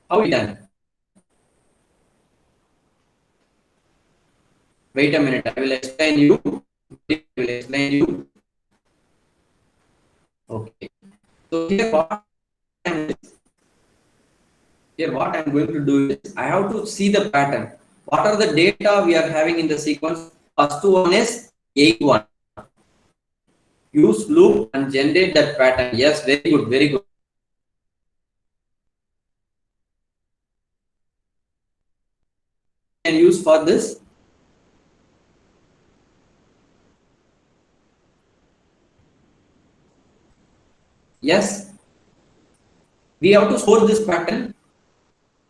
How it done? Wait a minute. I will explain you. I will explain you. Okay. So here what I'm going to do is I have to see the pattern. What are the data we are having in the sequence? First one is 81. Use loop and generate that pattern. Yes, very good, very good. Can use for this. Yes. We have to store this pattern.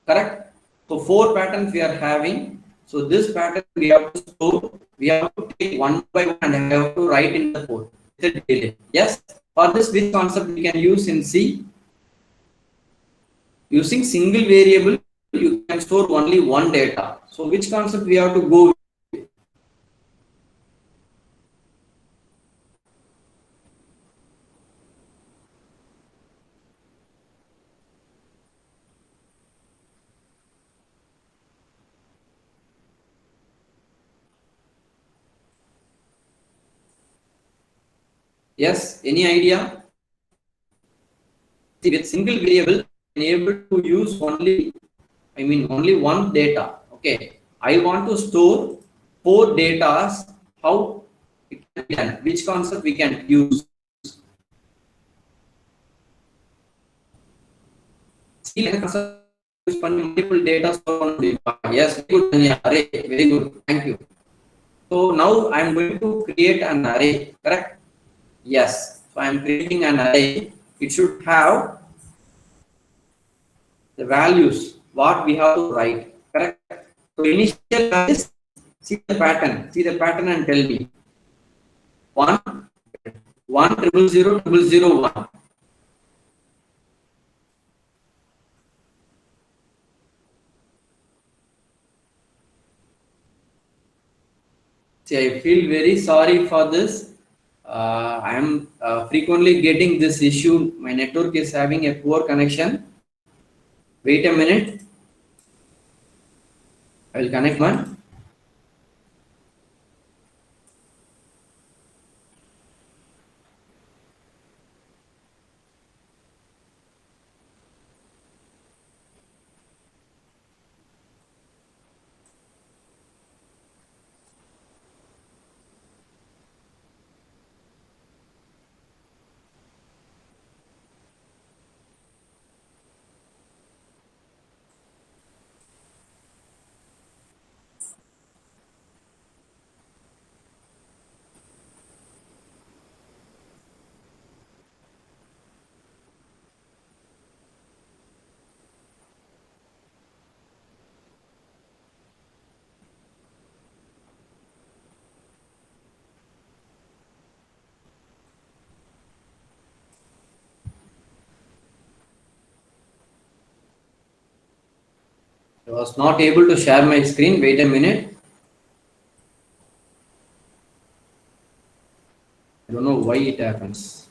Correct? So 4 patterns we are having. So this pattern we have to store. We have to take one by one and have to write in the code. Yes. For this, which concept we can use in C? Using single variable, you can store only one data. So which concept we have to go with? Yes, any idea? See, with single variable, I'm able to use only one data. Okay, I want to store 4 data. How it can be done? Which concept we can use? See, concept use multiple data store. Yes, very good. Array, very good. Thank you. So now I am going to create an array. Correct? Yes. So I am creating an array. It should have the values what we have to write. Correct? So initial values, see the pattern and tell me. 1, 1, 0, 0, 0, 0, 1. See, I feel very sorry for this. I am frequently getting this issue. My network is having a poor connection. Wait a minute. I will connect one. I was not able to share my screen. Wait a minute. I don't know why it happens.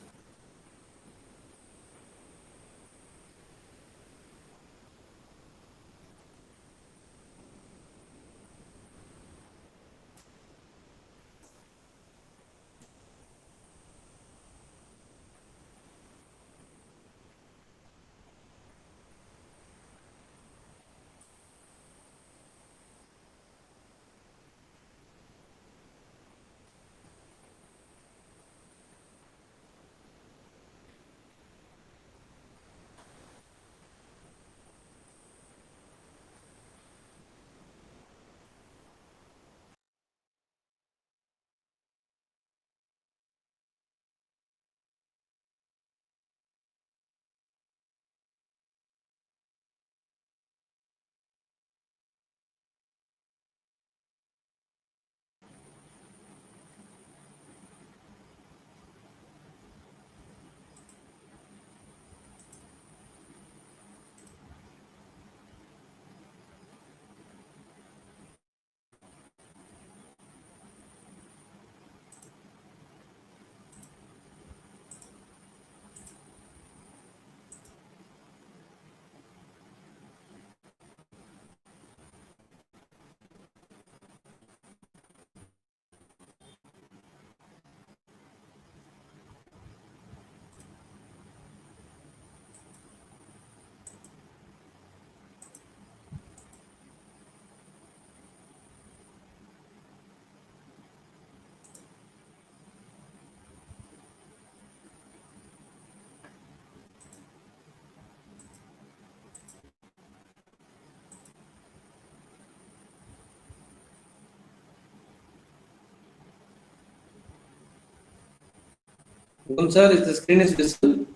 Sir, is the screen is visible?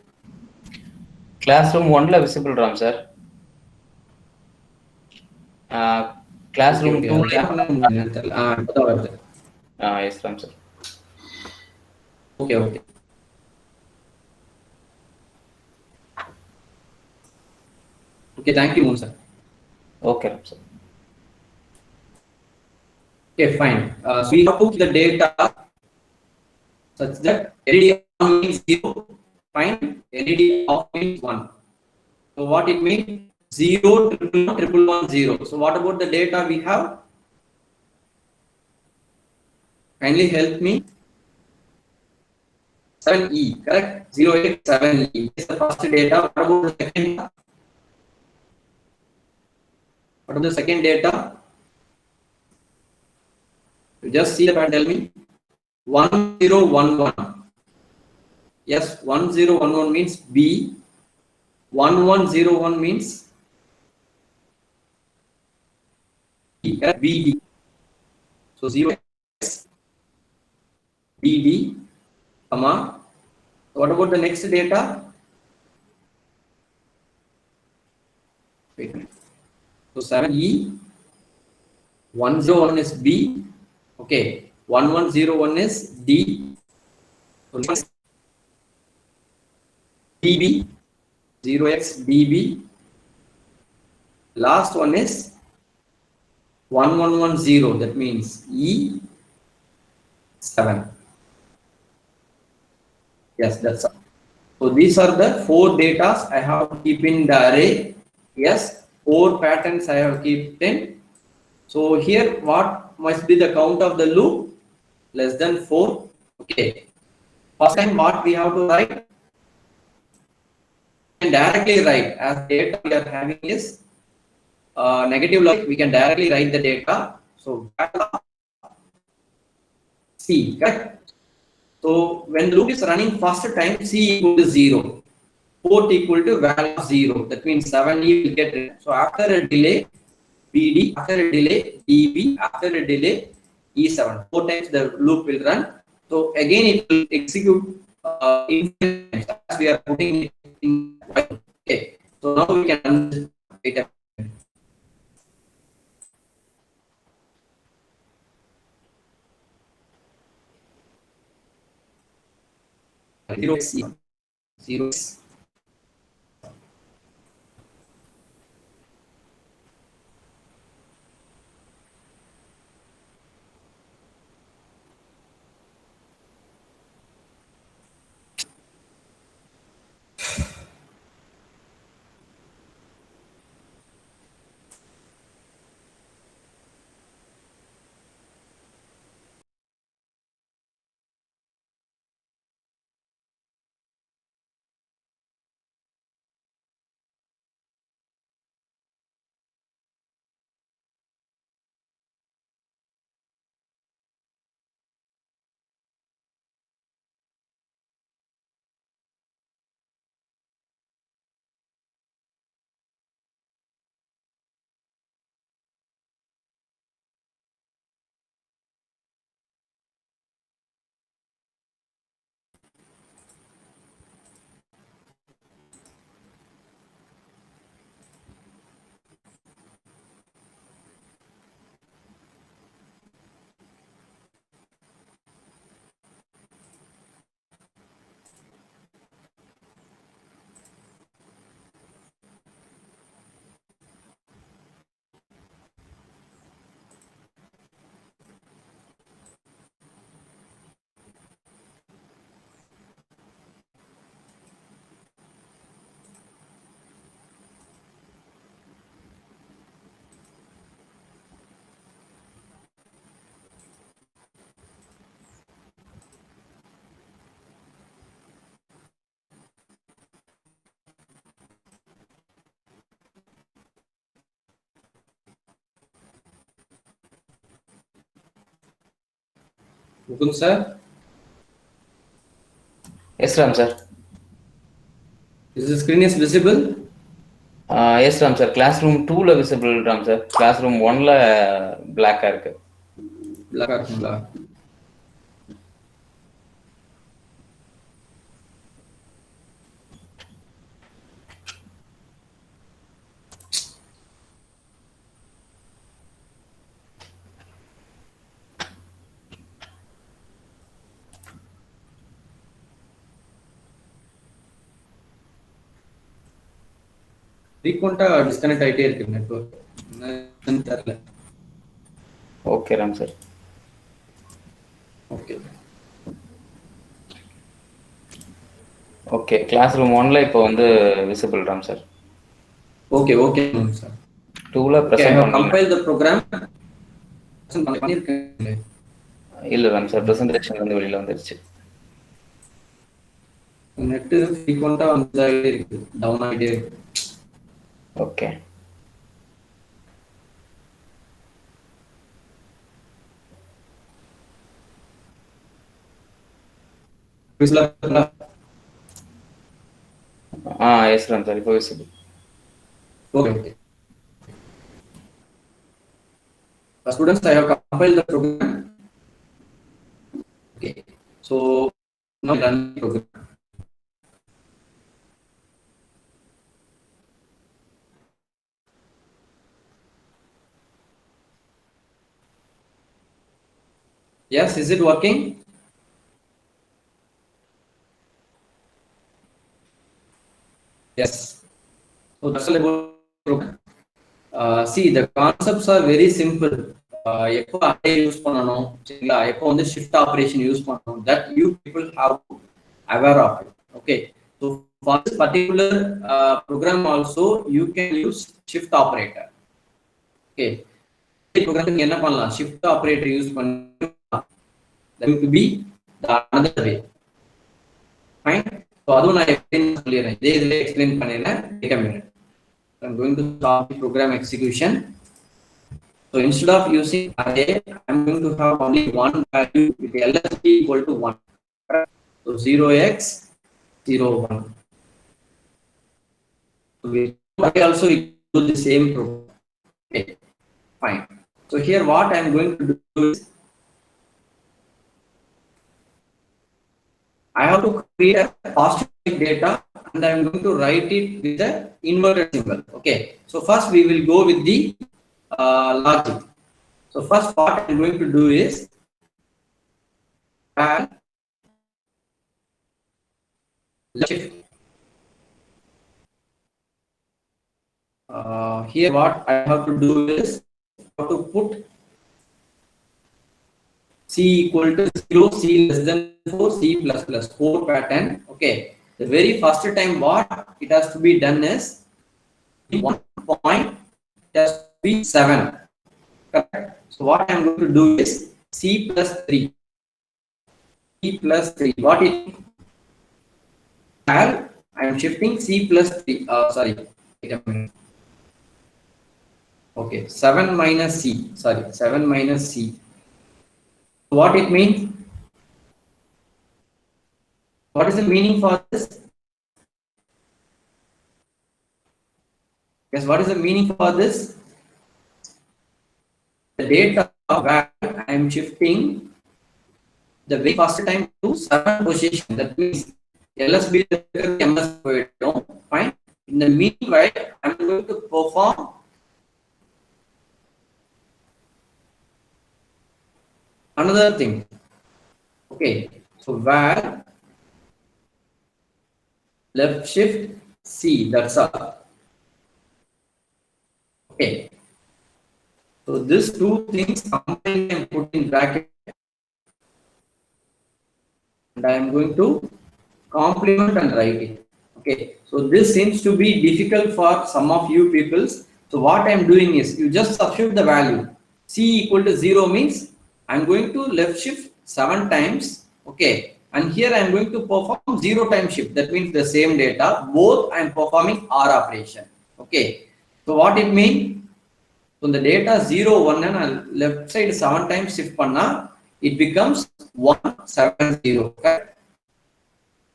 Classroom 1 la visible ram sir. Classroom 2 la yes ram sir. Okay. Okay, thank you, sir. Okay ram sir. Okay, fine. So we have put the data such that LED on means 0, fine. LED off means 1. So what it means? 0, 111, 0. So what about the data we have? Kindly help me. 7E, correct? 087E is the first data. What about the second data? What is the second data? You just see the pattern, tell me. 1011. Yes, 1011 means B. 1101 means B, correct? BD. So 0x BD, comma. What about the next data? Wait a minute. So 7E 101 is B. Okay. 1101 is D. So next DB. 0x DB. Last one is 1110. That means E7. Yes, that's all. So these are the 4 datas I have to keep in the array. Yes, 4 patterns I have kept in. So here what must be the count of the loop? Less than 4. Okay. First time what we have to write? We can directly write as data we are having is negative logic. We can directly write the data. So data C, correct? So when the loop is running first time, C equal to 0. Port equal to value of 0. That means 7E will get it. So after a delay, BD, after a delay, DB, after a delay, E7. 4 times the loop will run. So again it will execute infinite times as we are putting it in while. Okay. So now we can run this data. 0x, 0x. Mukund sir, Yes, Ram sir. is the screen is visible? Yes, Ram sir. Classroom 2 visible, Ram sir. Classroom 1 black இருக்கு. Black இருக்குங்களா? frequent disconnect ஆயிட்டே இருக்கு network. என்னன்னு தெரியல. Okay, Ram sir. Okay. Okay, classroom 1 இப்போ வந்து visible, Ram sir. Okay, okay, sir. 2 Okay, I present have பண்ணல. compiled the program. பண்ணிருக்கேன். இல்ல Ram sir, presentation வந்து வெளியில வந்துருச்சு. நெட் frequent வந்துட்டே இருக்கு. டவுன் ஆயிட்டே இருக்கு. Okay. Yes, Ram sir, இப்போ visible. Okay, okay. Students, I have compiled the program. Okay, so now run the program. Yes, is it working? Yes. So that's all about program. See, the concepts are very simple. எப்போ array use பண்ணணும் சரிங்களா, எப்போ வந்து shift operation use பண்ணணும், that you people have to aware of it. Okay, so for this particular program also you can use shift operator. Okay, program என்ன பண்ணலாம், shift operator use பண்ணலாம். That will be the another way. Fine. So அதுவும் நான் explain சொல்லிடுறேன், இதே explain பண்ணிடுறேன். Wait a minute. I'm going to start the program execution. So instead of using array, I'm going to have only one value with LSB equal to 1. So 0x 01. So we also do the same program. Okay, fine. So here what I'm going to do is I have to create a positive data and I'm going to write it with the inverted symbol. Okay, so first we will go with the logic. So first what I'm going to do is shift. Here what I have to do is I have to put C equal to 0, C less than 4, C plus plus 4 pattern. Okay, the very first time what it has to be done is 1 point, it has to be 7. Correct. So what I am going to do is C plus 3. C plus 3. What is? I am shifting C plus 3. Sorry. Wait a minute. Okay. 7 minus C. Sorry. 7 minus C. What it means? What is the meaning for this? Yes. What is the meaning for this? The data where I am shifting the very first time to 7 position. That means LSB MS fine. In the meanwhile, I am going to perform another thing. Okay, so where left shift C, that's all. Okay. So these two things combined and put in bracket, and I am going to complement and write it. Okay, so this seems to be difficult for some of you peoples. So what I am doing is you just substitute the value. C equal to 0 means I am going to left shift 7 times. Okay, and here I am going to perform 0 time shift. That means the same data, both I am performing OR operation. Okay, so what it means? So the data 0 1 and left side 7 times shift panna, it becomes 170. Okay?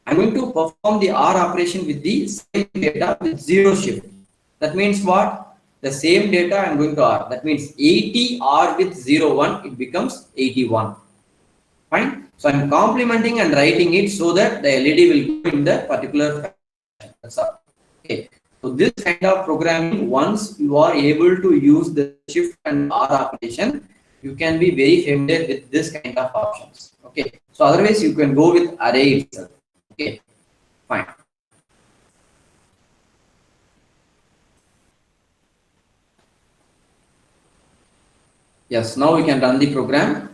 I'm going to perform the OR operation with the same data with 0 shift. That means what? The same data I'm going to OR. That means 80 OR with 0 1, it becomes 81. Fine. So I'm complementing and writing it so that the LED will go in the particular fashion. That's all. Okay. So this kind of programming, once you are able to use the shift and OR operation, you can be very familiar with this kind of options. Okay. So otherwise you can go with array itself. Okay. Fine. Yes. Now we can run the program.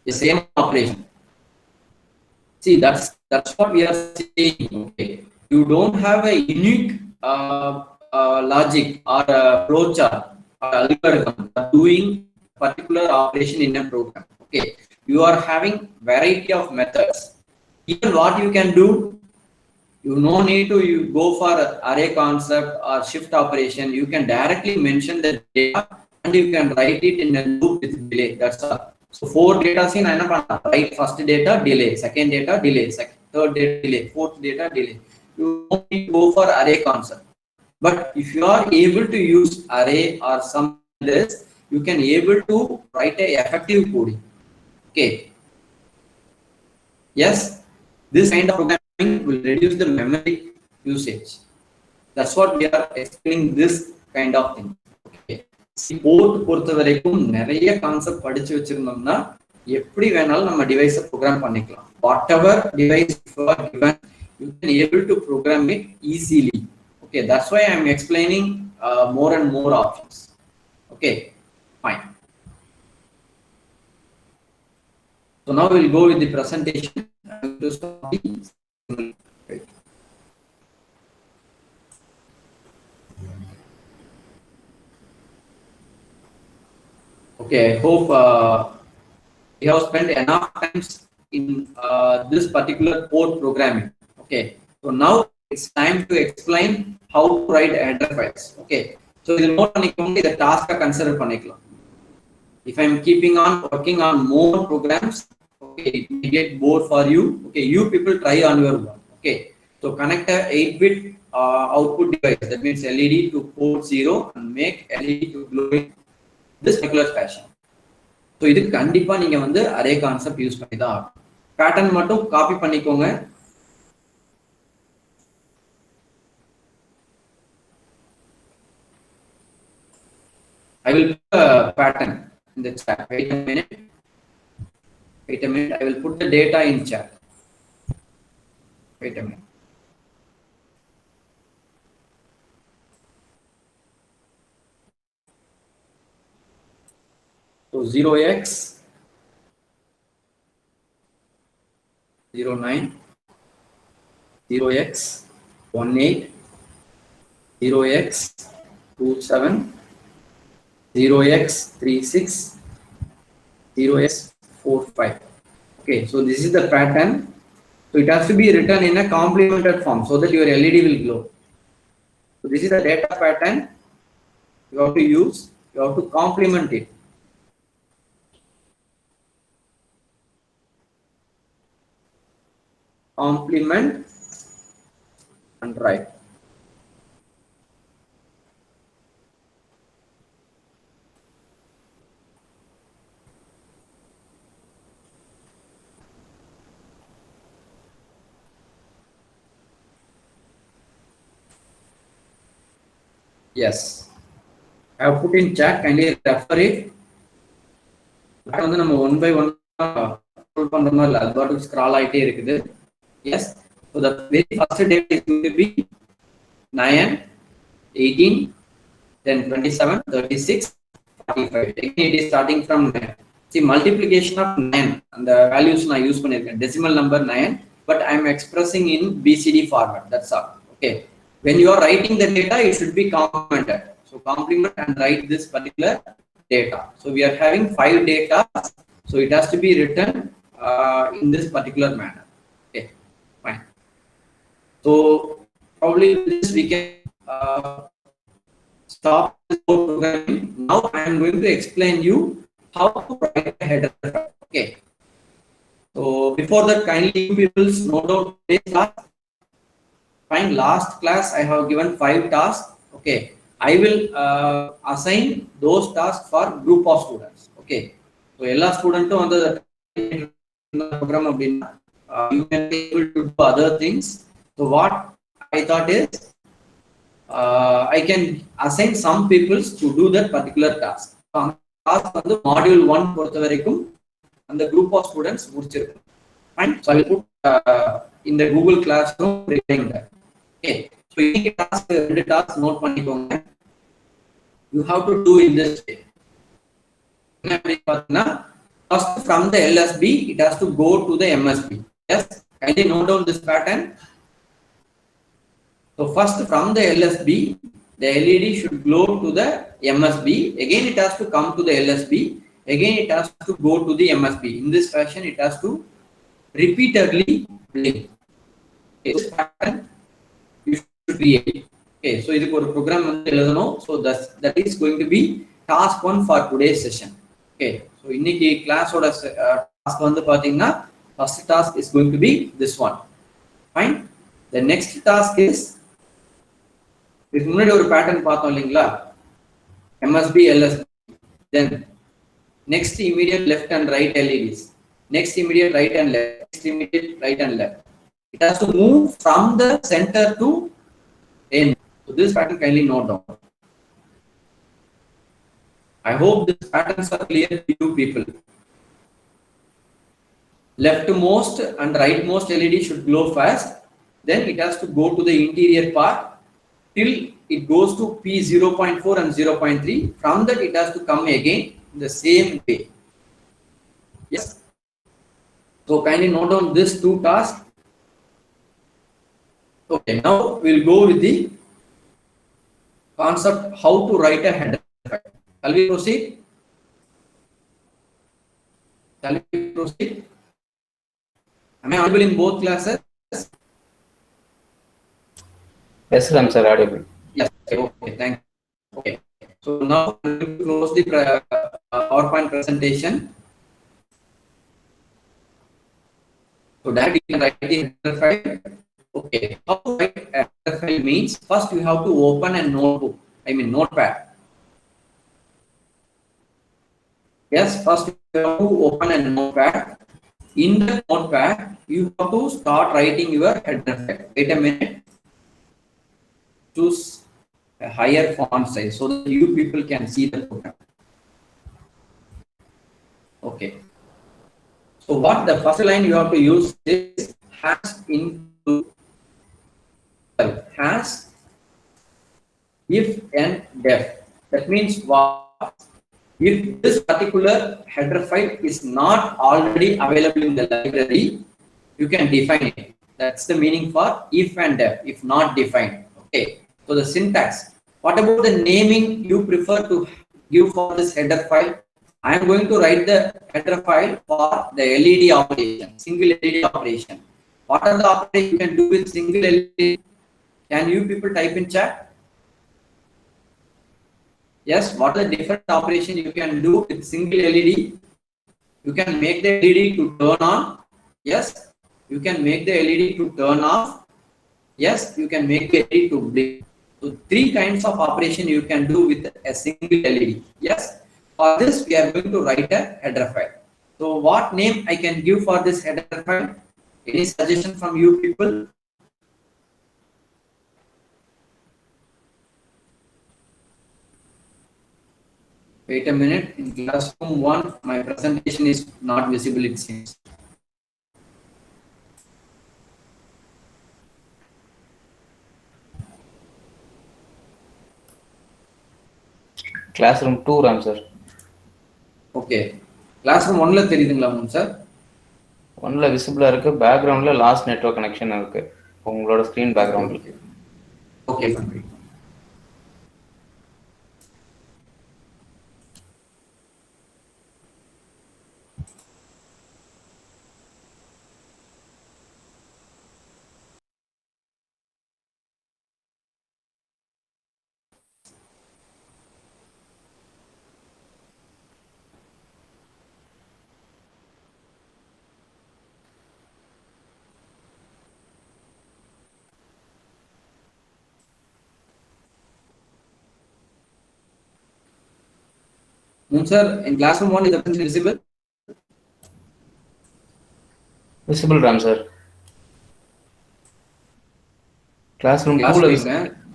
The same operation. See, that's what we are saying. Okay, you don't have a unique logic or flowchart or algorithm for doing particular operation in a program. Okay, you are having variety of methods. Even what you can do, you no need to go for array concept or shift operation. You can directly mention the data and you can write it in a loop with delay. That's all. So 4 data scene, right? First data delay, second data delay, third data delay, fourth data delay. You don't need to go for array concept. But if you are able to use array or some this, you can able to write a effective coding. Okay. Yes, this kind of programming will reduce the memory usage. That's what we are explaining this kind of thing. Okay. Port பொறுத்த வரைக்கும் நிறைய concept படிச்சு வச்சிருந்தோம்னா எப்படி வேணாலும் நம்ம டிவைஸை program பண்ணிக்கலாம். Whatever device given, you can able to program it easily. Okay, that's why I am explaining more and more options. Okay, fine. So now we'll go with the presentation. Okay, I hope we have spent enough times in this particular port programming. Okay, so now it's time to explain how to write header files. Okay, so you know the task consider panikalam. If I'm keeping on working on more programs, okay, it may get bored for you. Okay, you people try on your own. Okay, so connect a 8-bit output device, that means LED to port 0 and make LED to glow in this particular fashion. So இதுக்கு கண்டிப்பா நீங்க வந்து array concept use பண்ணி தான் ஆகணும். Pattern மட்டும் copy பண்ணிக்கோங்க. I will put a pattern in the chat. Wait a minute. I will put the data in chat. Wait a minute. So 0x 09 0x 18 0x 27 0x 36 0x 45. Okay, so this is the pattern. So it has to be written in a complemented form so that your LED will glow. So this is the data pattern you have to use. You have to complement it. Complement and write. Yes, I have put in chat. Kindly refer it. வந்து நம்ம one by one பண்ற மாதிரி இல்ல, அது பாட்டு scroll ஆயிட்டே இருக்குது. Yes, so the very first date is going to be 9, 18, then 27, 36, 45. Again, it is starting from 9. See, multiplication of 9 and the values I use decimal number 9, but I am expressing in BCD format. That's all. Okay. When you are writing the data, it should be complemented. So complement and write this particular data. So we are having 5 data. So it has to be written in this particular manner. Okay, fine. So probably this we can stop this programming. Now I am going to explain you how to write a header. Okay. So before that, kindly you people note down today's class. Fine. Last class I have given 5 tasks. Okay. I will assign those tasks for group of students. Okay. So all students on the program you can be able to do other things. So what I thought is I can assign some people to do that particular task. So task on the module 1 பொறுத்த வரைக்கும் and the group of students முடிச்சிருக்கும். Fine. So I will put in the Google Classroom regarding that. Okay. So any task, task note பண்ணிக்கோங்க. You have to do in this way. First from the LSB, it has to go to the MSB. Yes, kindly note down this pattern. So first from the LSB, the LED should glow to the MSB. Again, it has to come to the LSB. Again, it has to go to the MSB. In this fashion, it has to repeatedly blink. Okay, this pattern you should create. Okay, so this is a program. So that is going to be task 1 for today's session. Okay, so in the class or task 1, first task is going to be this one. Fine. The next task is this pattern MSB, LSB. Then next immediate left and right LEDs. Next immediate right and left. Next immediate right and left. It has to move from the center to end. So this pattern kindly note down. I hope these patterns are clear to you people. Leftmost and rightmost LED should glow fast. Then it has to go to the interior part till it goes to P 0.4 and 0.3. From that it has to come again in the same way. Yes. So kindly note down this two tasks. Okay, now we'll go with the concept how to write a header file. Shall we proceed? Shall we proceed? Am I audible in both classes? Yes, Ram sir, audible. Yes. Okay. Thank you. Okay. So now we will close the PowerPoint presentation. So that you can write the header file. Okay. How to write a header file means first you have to open a notebook. I mean notepad. Yes. First you have to open a notepad. In the notepad, you have to start writing your header file. Wait a minute. Choose a higher font size so that you people can see the program. Okay. So what the first line you have to use is has into has if and def. That means what? If this particular header file is not already available in the library, you can define it. That's the meaning for if and def, if not defined. Okay. So the syntax. What about the naming you prefer to give for this header file? I am going to write the header file for the LED operation, single LED operation. What are the operations you can do with single LED? Can you people type in chat? Yes, what are the different operations you can do with single LED? You can make the LED to turn on. Yes, you can make the LED to turn off. Yes, you can make the LED to blink. So three kinds of operation you can do with a single LED. Yes, for this we are going to write a header file. So what name I can give for this header file? Any suggestion from you people? Wait a minute. In classroom 1, my presentation is not visible, it seems. Classroom 2, Ram sir. Okay. Classroom 1 ல தெரியுதுங்களா sir? ஒன்ல விசிபிளா இருக்கு, பேக்ரவுண்ட்ல last network connection இருக்கு உங்களோட screen பேக்ரவுண்ட்ல. Okay, fine. Sir, in classroom 1 is the presentation visible? Visible Ram sir. Classroom 2ல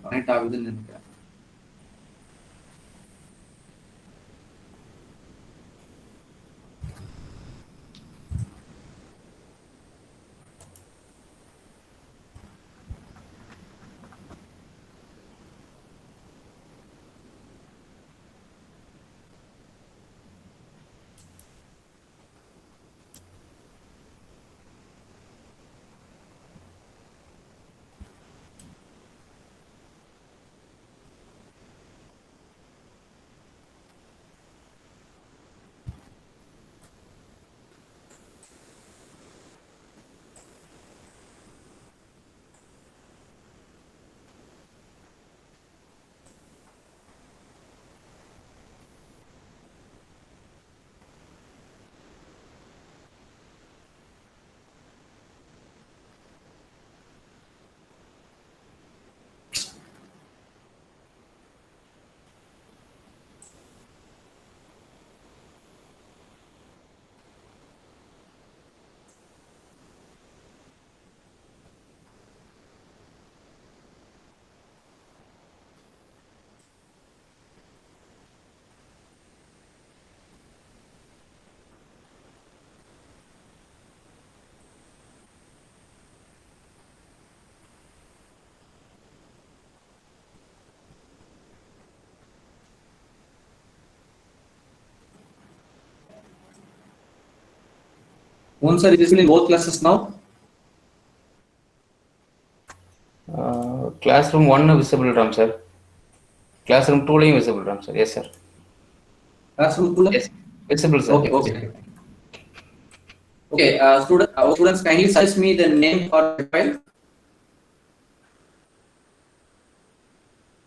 connect ஆகுதுன்னு நினைக்கிறேன். Once are visible in both classes now. Classroom 1 visible RAM, sir. Classroom 2 லையும் visible RAM, sir. Yes, sir. Classroom 2. Yes, visible, sir. Okay, okay. Okay, students, kindly suggest me the name for the file.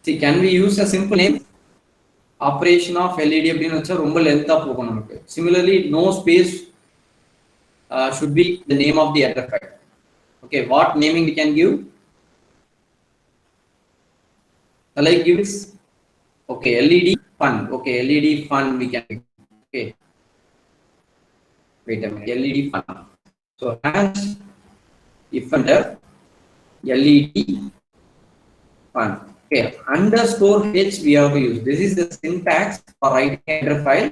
See, can we use a simple name? Operation of LED அப்படின்னு வச்சா ரொம்ப லென்த்தா போகும் நமக்கு. Similarly, no space should be the name of the header file. Okay, what naming we can give? Shall I give this? Okay, LED fun. Okay, LED fun we can give. Okay. Wait a minute, LED fun. So hash defender LED fun. Okay, underscore H we have to use. This is the syntax for writing header file.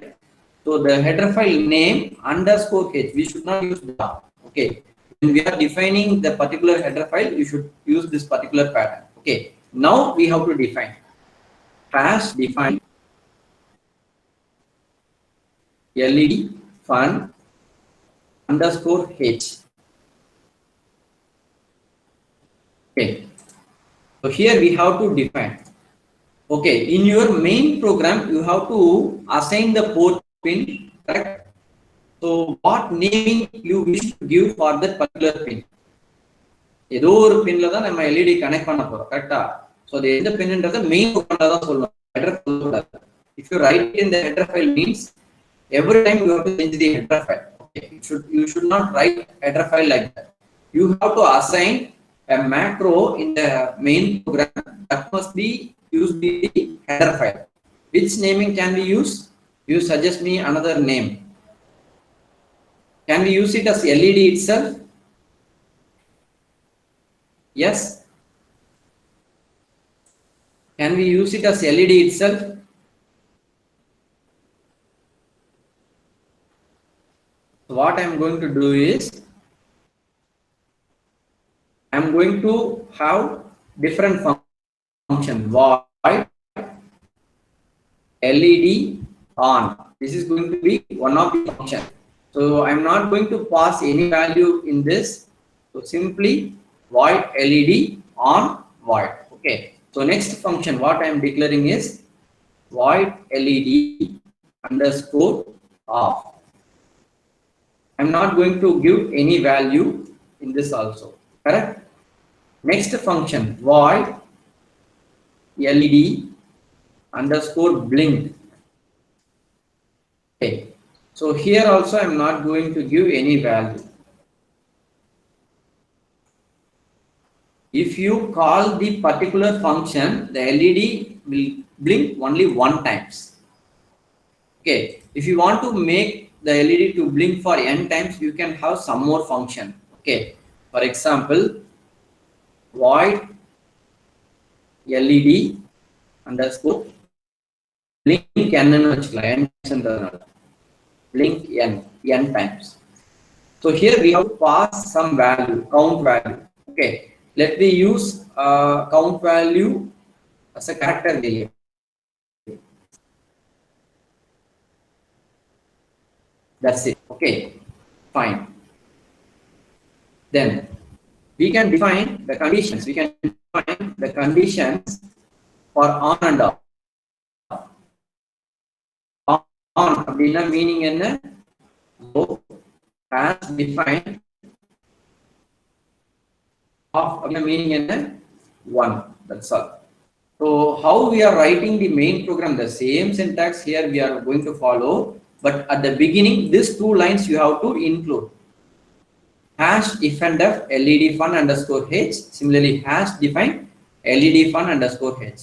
So the header file name underscore H. We should not use dot. Okay, when we are defining the particular header file, you should use this particular pattern. Okay, now we have to define hash define LED fun underscore H. Okay, so here we have to define. Okay, in your main program you have to assign the port pin, correct? So what naming you wish to give for that particular pin? ஏதோ ஒரு பின்ல தான் நம்ம LED connect பண்ண போறோம், கரெக்டா? So அது எந்த பின்ன்றத main ப்ரோக்ராம்ல தான் சொல்லணும், ஹெடர் சொல்லக்கூடாது. If you write in the header file means every time you have to change the header file. Okay, you should not write header file like that. You have to assign a macro in the main program that must be used the header file. Which naming can we use? You suggest me another name. Can we use it as LED itself? Yes. Can we use it as LED itself? So what I am going to do is I am going to have different function. Void LED on. This is going to be one of the function. So I am not going to pass any value in this. So simply void LED on void. Okay. So next function what I am declaring is void LED underscore off. I am not going to give any value in this also. Correct? Next function void LED underscore blink. Okay, so here also I am not going to give any value. If you call the particular function, the LED will blink only one times. Okay, if you want to make the LED to blink for n times, you can have some more function. Okay, for example, void LED underscore blink n blink n times. So here we have to pass some value, count value. Okay, let me use count value as a character variable. That's it. Okay, fine. Then we can define the conditions. We can define the conditions for on and off. On அப்படினா meaning என்ன? So as defined off அப்படினா meaning என்ன? 1. That's all. So how we are writing the main program, the same syntax here we are going to follow, but at the beginning these two lines you have to include. Hash defender LED fun underscore H. Similarly hash define LED fun underscore H.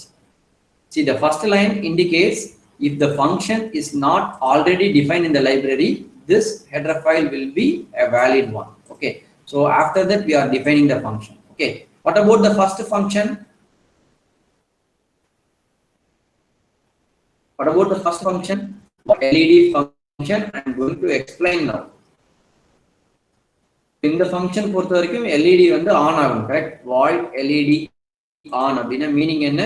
See, the first line indicates if the function is not already defined in the library, this header file will be a valid one. Okay, so after that we are defining the function. Okay, what about the first function? What about the first function? LED function I am going to explain now. In the function பொறுத்த வரைக்கும் LED வந்து on ஆகும், correct? Void LED on அப்படினா meaning என்ன?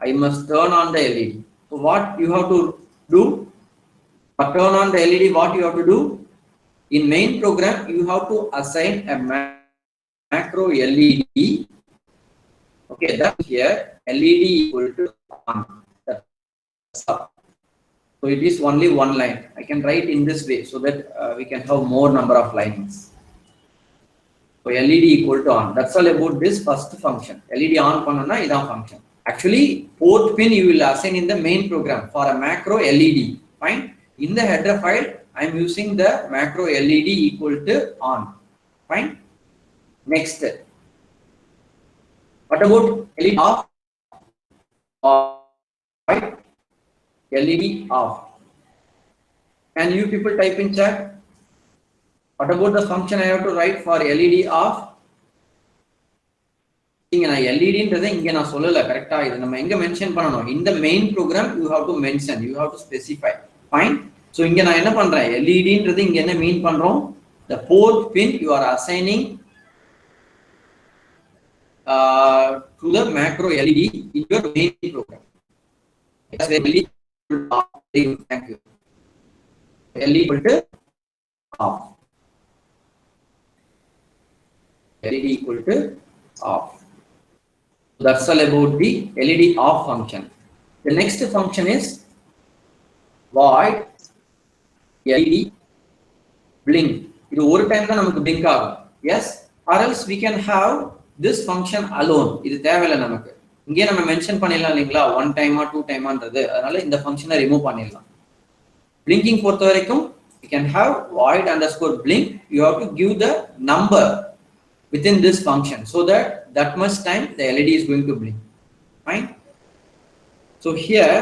I must turn on the LED. So what you have to do? For turn on the LED, what you have to do? In main program, you have to assign a macro LED. Okay, that here LED equal to on. That's up. So it is only one line. I can write in this way so that we can have more number of lines. So LED equal to on. That's all about this first function. LED on panna is a function. Actually, port pin you will assign in the main program for a macro LED. Fine. In the header file, I am using the macro LED equal to on. Fine. Next. What about LED off? Right? LED off. Can you people type in chat? What about the function I have to write for LED off? LED இங்க நான் சொல்லல கரெக்ட்டா இது நம்ம எங்க mention பண்ணனும் in the main program you have to mention, you have to specify. Fine. So இங்க நான் என்ன பண்றேன் LED ன்றது இங்க என்ன மீன் பண்றோம், the port pin you are assigning to the macro LED in your main program. Yes, LED off. Thank you. LED equal to off. LED equal to off. That's all about the LED off function. The next function is void LED blink. It over time da namakku blink agum. Yes, or else we can have this function alone. Idu thevilla namakku. Inge nama mention panniralam illingla one time or two time andradhu. Adanaல இந்த function remove பண்ணிரலாம். Blinking பொறுத்த வரைக்கும் you can have void underscore blink. You have to give the number within this function so that much time the LED is going to blink. Fine. So here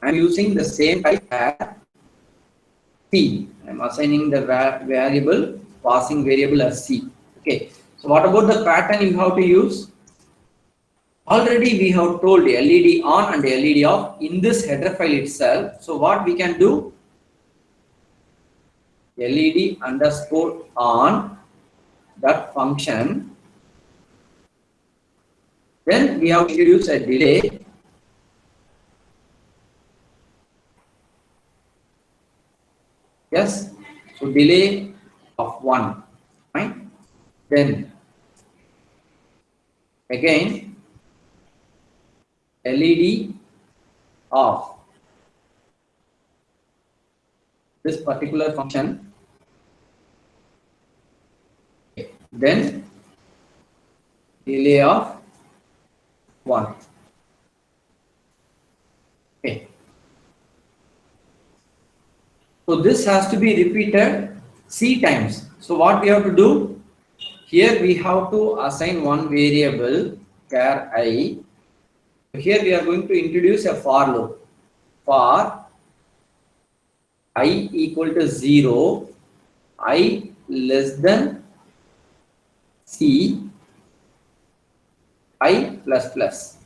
I am using the same type as C. I am assigning the variable, passing variable as C. Okay. So what about the pattern you have to use? Already we have told LED on and LED off in this header file itself. So what we can do? LED underscore on that function. Then we have to introduce a delay. Yes, so delay of 1. Fine. Then again LED off. This particular function. Then delay of 1. Okay. So this has to be repeated C times. So what we have to do? Here we have to assign one variable char I. Here we are going to introduce a for loop. For I equal to 0, I less than C, I plus plus.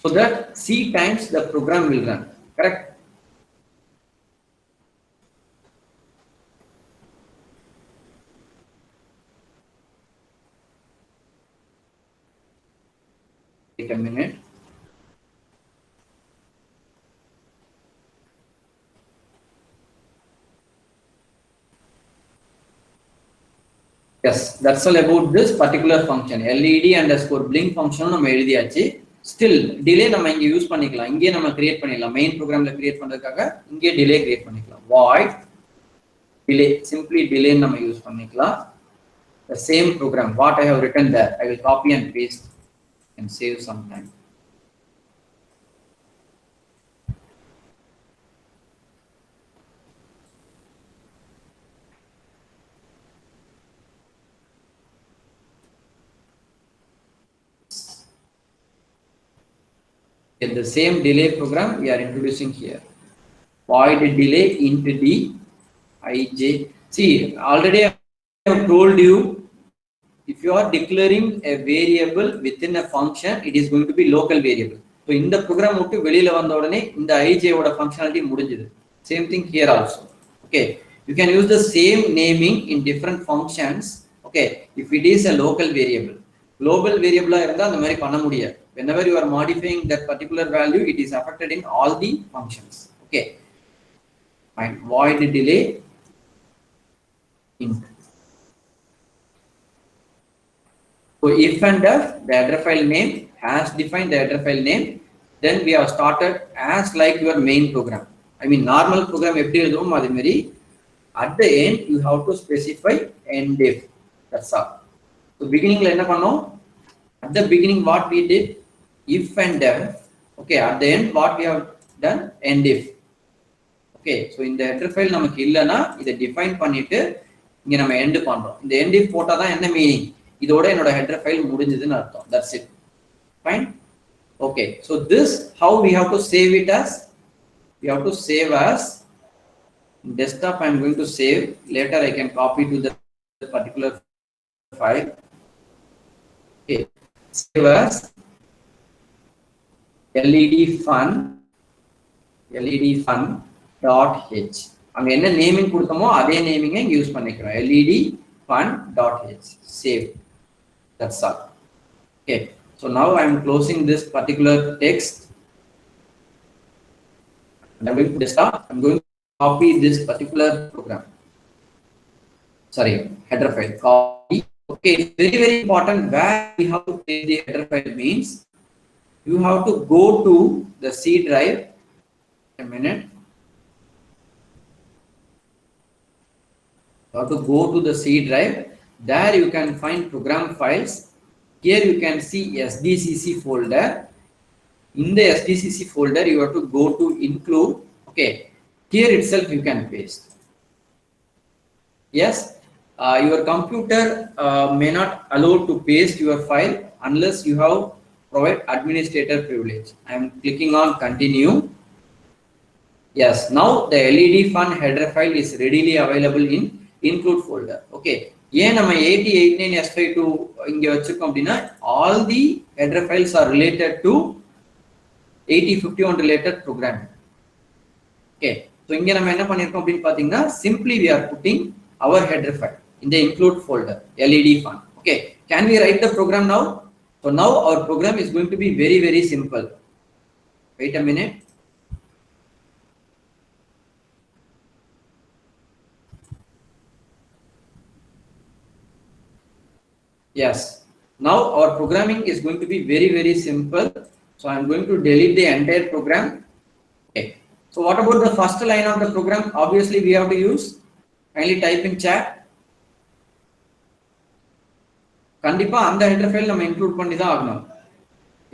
So that C times the program will run. Correct? Wait a minute. Yes, that's all about this particular function. LED underscore blink function நம்ம எழுதியாச்சு. Still delay நம்ம இங்க use பண்ணிக்கலாம். இங்கே நம்ம create பண்ணிடலாம். Main ப்ரோக்ராம்ல create பண்றதுக்காக இங்கே delay கிரியேட் பண்ணிக்கலாம். Void delay, simply delay நம்ம யூஸ் பண்ணிக்கலாம். The same program what I have written there, I will copy and paste and save some time. The same delay program we are introducing here. Void delay into D ij. See, already I have told you, if you are declaring a variable within a function, it is going to be local variable. So in the program விட்டு வெளியில வந்த உடனே இந்த ij ஓட functionality முடிஞ்சது. Same thing here also. Okay, you can use the same naming in different functions. Okay, if it is a local variable. Global variable இருந்தா அந்த மாதிரி பண்ண முடியாது. Whenever you are modifying that particular value, it is affected in all the functions. Okay. Fine. Void delay int. So if and if the header file name has defined the header file name, then we have started as like your main program. I mean normal program எப்படி எழுதுவோம் அதே மாதிரி at the end you have to specify end if. That's all. So beginning la enna பண்ணோம்? At the beginning what we did, if and if. Okay, at the end what we have done, end if. Okay, so இந்த header file நமக்கு இல்லனா இதை define பண்ணிட்டு இங்க நம்ம end பண்றோம். இந்த end if போட்டா தான் என்ன மீனிங்? இதோட என்னோட header file முடிஞ்சதுன்னு அர்த்தம். That's it. Fine. Okay, so this how we have to save it as? We have to save as desktop. I am going to save. Later I can copy to the particular file. Okay, save as led fun dot h. அங்க என்ன naming கொடுத்தோமோ அதே நேமிங்கை இங்க use பண்ணிக்கிறோம். led fun dot h. Save. That's all. Okay, so now I am closing this particular text. And I'm going to desktop. I'm going to copy this particular program. Sorry, header file. Copy. Okay, it's very, very important where we have to place the header file means you have to go to the C drive. A minute. You have to go to the C drive. There you can find program files. Here you can see SDCC folder. In the SDCC folder, you have to go to include. Okay, here itself you can paste. Yes, your computer may not allow to paste your file unless you have provide administrator privilege. I am clicking on continue. Yes, now the LED fun header file is readily available in include folder. Okay, ஏன் நம்ம 8089S52 இங்க வச்சிருக்கோம் அப்படின்னா all the header files are related to 8051 related programming. Okay, so இங்க நம்ம என்ன பண்ணிருக்கோம் அப்படின்னு பாத்தீங்கன்னா simply we are putting our header file in the include folder LED fun. Okay, can we write the program now? So now our program is going to be very, very simple. Wait a minute. Yes, now our programming is going to be very, very simple. So I'm going to delete the entire program. Okay, so what about the first line of the program? Obviously we have to use, kindly type in chat. கண்டிப்பா அந்த header file நம்ம include பண்ணி தான் ஆகணும்.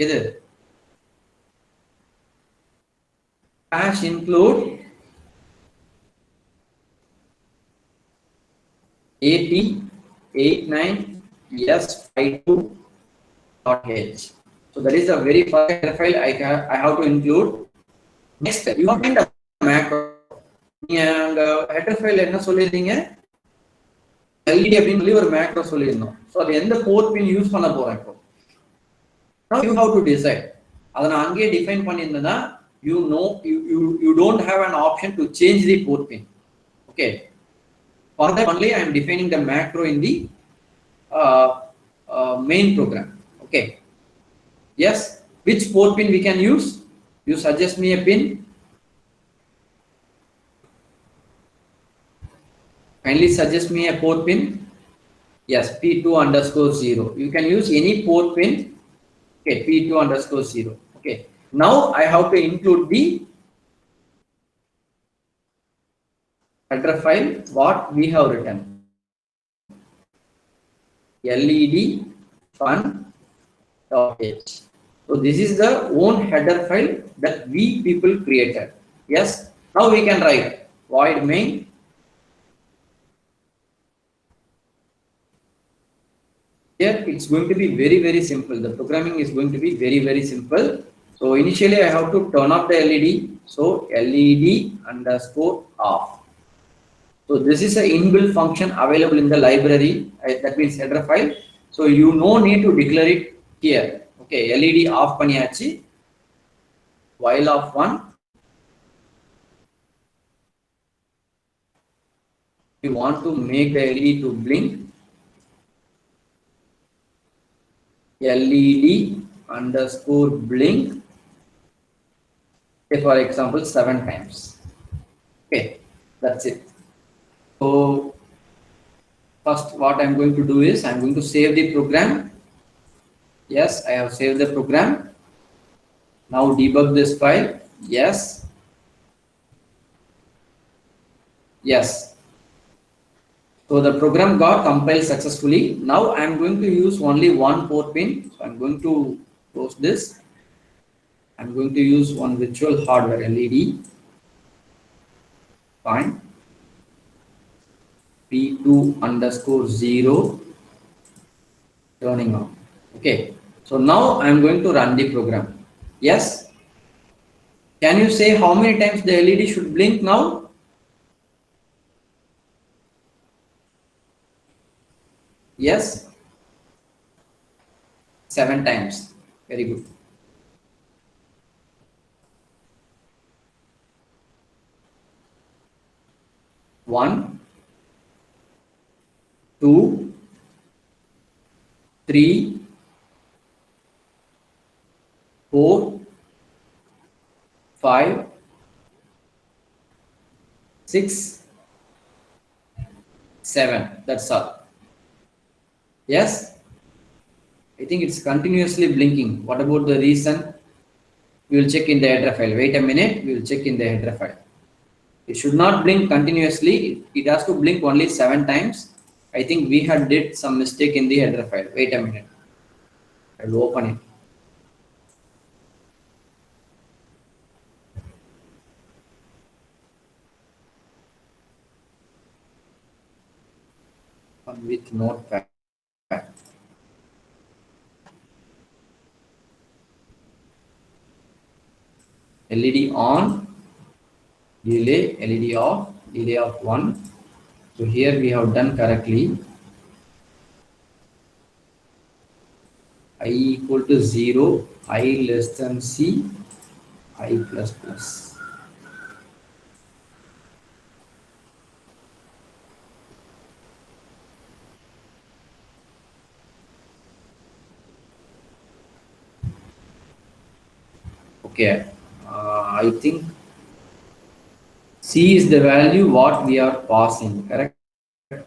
இது hash include 8089s52.h. So that is a very first header file I have to include. Next, you have to find a macro. நீங்க header file என்ன சொல்லிருந்தீங்க? LED அப்படின்னு சொல்லி ஒரு மேக்ரோ சொல்லியிருந்தோம். ஸோ அது எந்த போர்ட் பின் யூஸ் பண்ண போறோம் இப்போ. Now you have to decide. அதை நான் அங்கேயே define பண்ணியிருந்தேன்னா you don't have an option to change the port pin. Okay. For that only I am defining the macro in the main program. Okay. Yes. Which port pin we can use? You suggest me a pin. Kindly suggest me a port pin. Yes, P2_0. You can use any port pin. Okay, P2_0. Okay. Now I have to include the header file what we have written. LED fun.h. So this is the own header file that we people created. Yes. Now we can write void main. Here it's going to be very, very simple. The programming is going to be very, very simple. So initially I have to turn off the LED. So LED_off. So this is an inbuilt function available in the library. That means header file. So you no need to declare it here. Okay, LED off பண்ணியாச்சு. While off 1. We want to make the LED to blink. LED_blink. Say for example 7 times. Okay. That's it. So first what I'm going to do is I'm going to save the program. Yes, I have saved the program. Now debug this file. Yes. Yes. So the program got compiled successfully. Now I'm going to use only one port pin. So I'm going to close this. I'm going to use one virtual hardware LED. Fine. P2_0 turning on. Okay. So now I'm going to run the program. Yes. Can you say how many times the LED should blink now? Yes. 7 times. Very good. One, 2, 3, 4, 5, 6, 7. That's all. Yes. I think it's continuously blinking. What about the reason? We will check in the header file. Wait a minute. We will check in the header file. It should not blink continuously. It has to blink only 7 times. I think we had did some mistake in the header file. Wait a minute. I will open it. With notepad. LED on, delay, LED off, delay of 1. So here we have done correctly. I equal to 0, I less than C, I plus plus. Okay, I think C is the value what we are passing, correct? I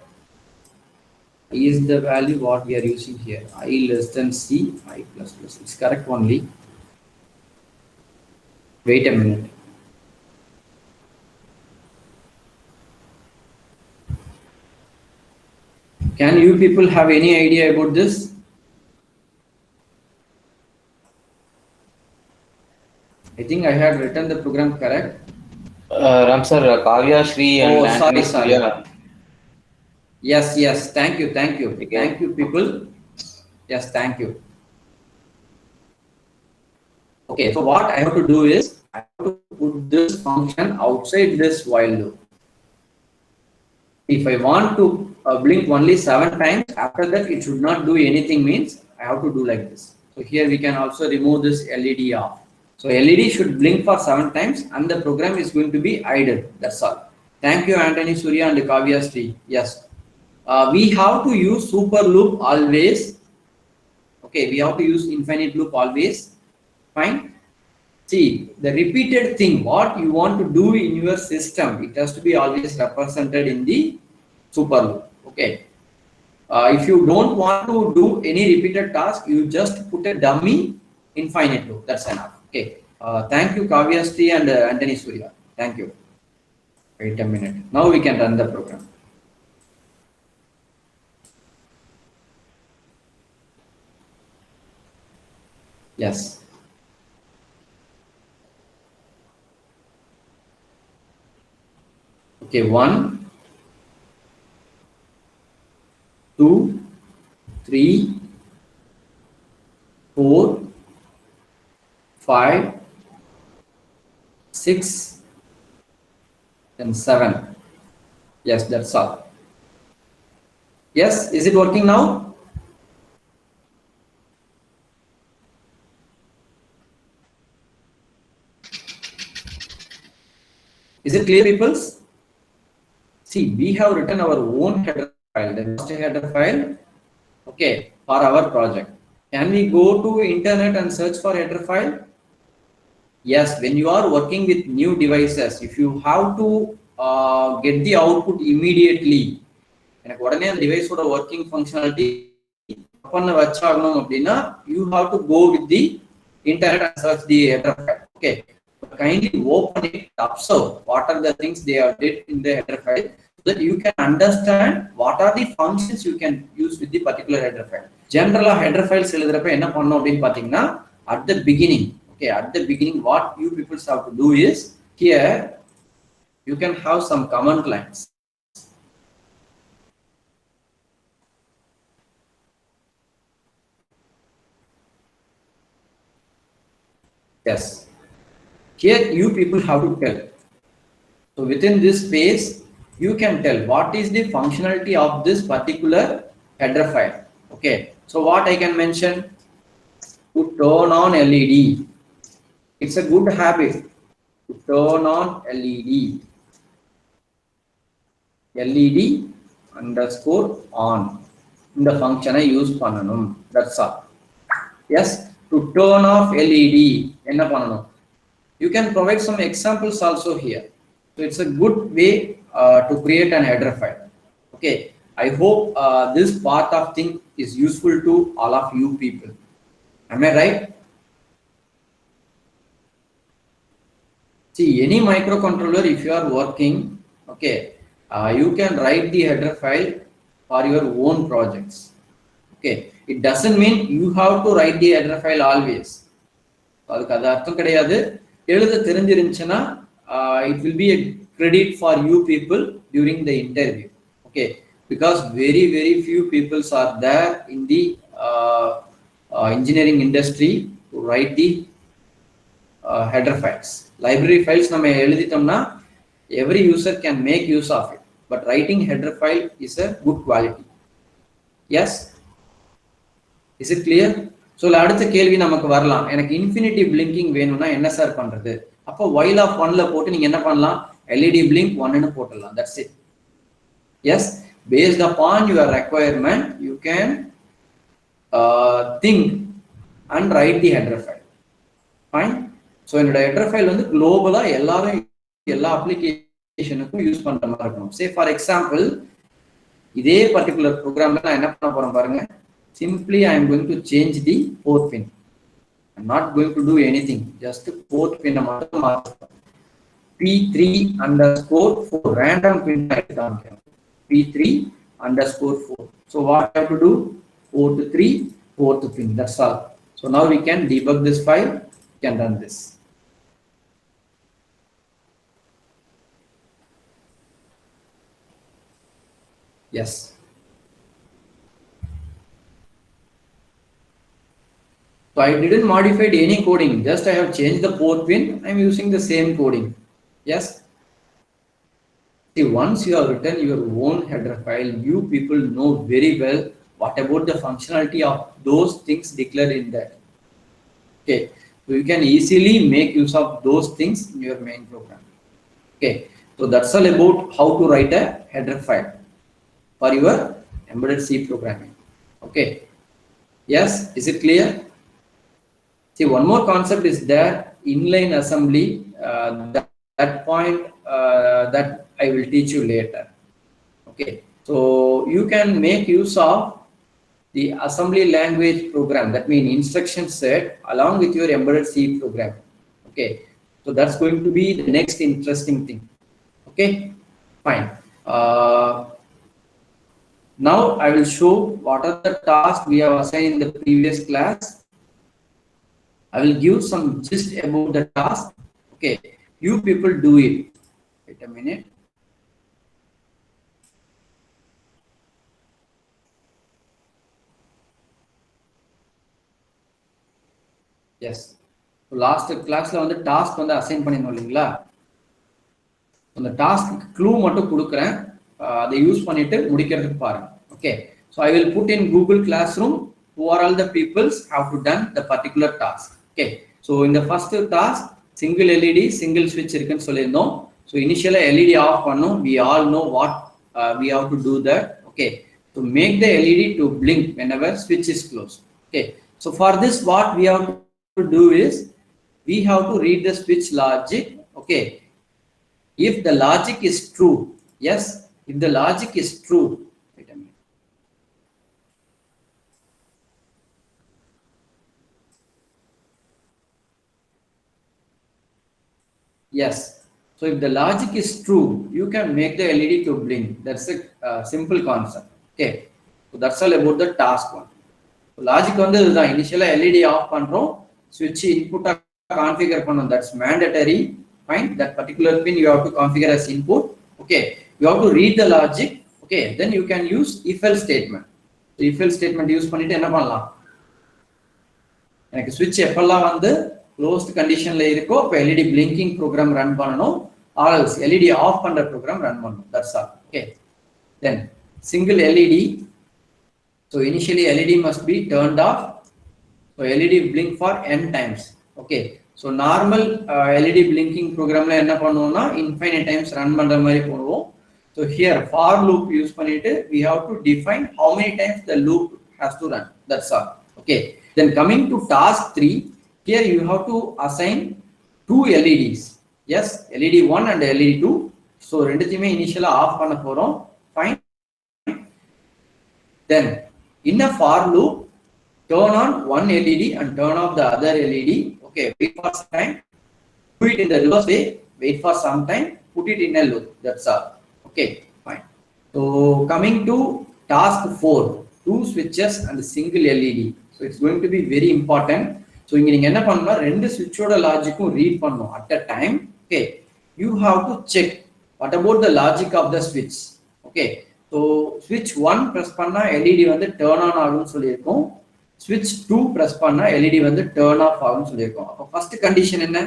is the value what we are using here. I less than C, I plus plus. It's correct only. Wait a minute. Can you people have any idea about this? I think I had written the program correct. Ram sir, Kavya, Shri and Oh, Anthony sorry. Surya. Yes, yes. Thank you. Okay. Thank you, people. Yes, thank you. Okay, so what I have to do is I have to put this function outside this while loop. If I want to blink only 7 times, after that it should not do anything, means I have to do like this. So here we can also remove this LED off. So LED should blink for 7 times and the program is going to be idle. That's all. Thank you, Anthony Surya and Kavya Sri. Yes. We have to use super loop always. Okay, we have to use infinite loop always. Fine. See, the repeated thing, what you want to do in your system, it has to be always represented in the super loop. Okay. If you don't want to do any repeated task, you just put a dummy infinite loop. That's enough. Okay. Thank you, Kavya Sri and Anthony Surya. Thank you. Wait a minute. Now we can run the program. Yes. Okay, 1, 2, 3, 4, 5, 6, and 7. Yes, that's all. Yes, is it working now? Is it clear, peoples? See, we have written our own header file, the master header file, okay, for our project. Can we go to internet and search for header file? Yes, when you are working with new devices, if you have to get the output immediately. எனக்கு உடனே அந்த டிவைஸோட working functionality பண்ண வச்சாகணும் அப்படின்னா you have to go with the internet and search the header file. Okay, kindly open it, observe what are the things they have did in the header file so that you can understand what are the functions you can use with the particular header file. Generally header files எழுதுறப்ப என்ன பண்ணணும் அப்படின்னு பாத்தீங்கன்னா at the beginning, okay, at the beginning what you people have to do is here you can have some command lines. Yes, here you people have to tell. So within this space, you can tell what is the functionality of this particular header file. Okay, so what I can mention, to turn on LED. It's a good habit to turn on LED. LED underscore on. In the function I use pananum. That's all. Yes, to turn off LED. Enna pananum. You can provide some examples also here. So it's a good way to create an header file. Okay, I hope this part of thing is useful to all of you people. Am I right? See, any microcontroller, if you are working, okay, you can write the header file for your own projects. Okay, it doesn't mean you have to write the header file always. அதுக்கு அது அர்த்தம் கிடையாது. எழுத தெரிஞ்சிருந்துச்சுன்னா it will be a credit for you people during the interview. Okay, because very few people are there in the engineering industry to write the header files. Library files நம்ம எழுதிட்டோம்னா every user can make use of it, but writing header file is a good quality. Yes, is it clear? So அடுத்த கேள்வி நமக்கு வரலாம், எனக்கு infinity blinking வேணும்னா என்ன sir பண்றது? அப்போ while of 1ல போட்டு நீங்க என்ன பண்ணலாம், LED blink 1 ன்னு போட்டுடலாம். That's it. Yes, based upon your requirement you can think and write the header file. Fine. So என்னோட header file வந்து குளோபலா எல்லாரும் எல்லா அப்ளிகேஷனுக்கும் யூஸ் பண்ற மாதிரி இருக்கணும். Say for example, இதே பர்టిక్యులர் ப்ரோக்ராம்ல நான் என்ன பண்ண போறேன் பாருங்க. Simply I am going to change the port pin. I am not going to do anything. Just port pin மட்டும் மாத்துறேன். P3_4 random pin எடுத்துட்டாங்க. P3_4. So what I have to do? Port 3, port pin. That's all. So now we can debug this file. We can run this. Yes. So I didn't modify any coding. Just I have changed the port pin. I am using the same coding. Yes. See, once you have written your own header file, you people know very well what about the functionality of those things declared in that. Okay, so you can easily make use of those things in your main program. Okay, so that's all about how to write a header file for your embedded C programming. Okay, yes, is it clear? See, one more concept is there, inline assembly. That point that I will teach you later. Okay, so you can make use of the assembly language program, that means instruction set along with your embedded C program. Okay, so that's going to be the next interesting thing. Okay, fine. Now I will show what are the tasks we have assigned in the previous class. I will give some gist about the task. Okay, you people do it. Wait a minute. Yes. So last class la வந்து task வந்து assign பண்ணினோம் இல்லீங்களா? அந்த task clue மட்டும் கொடுக்கிறேன். அதை use பண்ணிட்டு முடிக்கிறதுக்கு பாருங்க. Okay. So I will put in Google Classroom who are all the peoples have to done the particular task. Okay, so in the first task, single LED, single switch இருக்குன்னு சொல்லிருந்தோம். So initially LED off பண்ணோம். We all know what we have to do that. Okay, to make the LED to blink whenever switch is closed. Okay, so for this what we have to do is we have to read the switch logic. Okay, if the logic is true, yes, if the logic is true, wait a minute. Yes. So if the logic is true, you can make the LED to blink. That's a simple concept. Okay. So that's all about the task one. So logic on the initial LED off control, switch input configure pannom. That's mandatory. Fine. That particular pin you have to configure as input. Okay. You have to read the logic. Okay. Then you can use if-else statement. So if-else statement use பண்ணிட்டு என்ன பண்ணலாம்? எனக்கு switch எப்பெல்லாம் வந்து closed condition la irukko appo LED blinking program run pananum or else LED off pandra program run pananum. That's all. Okay. Then single LED. So initially LED must be turned off. So LED blink for n times. Okay. So normal LED blinking program la enna பண்ணுவோம்னா infinite times run பண்ற மாதிரி போடுவோம். So here for loop use பண்ணிட்டு we have to define how many times the loop has to run. That's all. Okay. Then coming to task 3, here you have to assign 2 LEDs. Yes, LED 1 and LED 2. So ரெண்டுத்தையுமே initially off பண்ண போறோம். Fine. Then in a for loop, turn on one LED and turn off the other LED. Okay, wait for some time. Do it in the reverse way. Wait for some time. Put it in a loop. That's all. Okay, fine. So coming to task 4, 2 switches and a single LED. So it's going to be very important. So இங்க நீங்க என்ன பண்ணனும், ரெண்டு switch-ஓட logic-ம் read பண்ணனும் at a time. Okay, you have to check what about the logic of the switch. Okay, so switch 1 press பண்ணா LED வந்து turn on ஆகும்னு சொல்லியிருக்கோம். Switch 2 press பண்ணா LED வந்து turn off ஆகும்னு சொல்லியிருக்கோம். அப்ப first condition என்ன?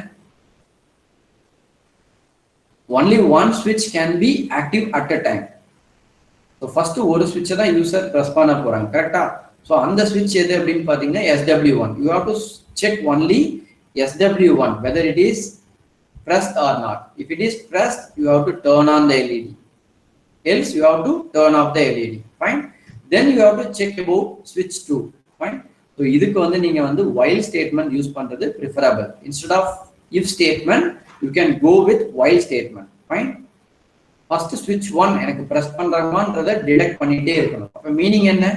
Only one switch can be active at a time. So first ஒரு switch தான் user press பண்ண போறாங்க, கரெக்ட்டா? So on the switch எது அப்படினு பாத்தீங்கன்னா SW1. You have to check only SW1 whether it is pressed or not. If it is pressed, you have to turn on the LED. Else you have to turn off the LED. Fine. Then you have to check about switch 2. Fine. So இதுக்கு வந்து நீங்க வந்து while statement use பண்றது preferable. Instead of if statement, you can go with while statement. Fine. First switch 1 எனக்கு press பண்றாங்கன்றதை detect பண்ணிட்டே இருக்கணும். அப்ப meaning என்ன?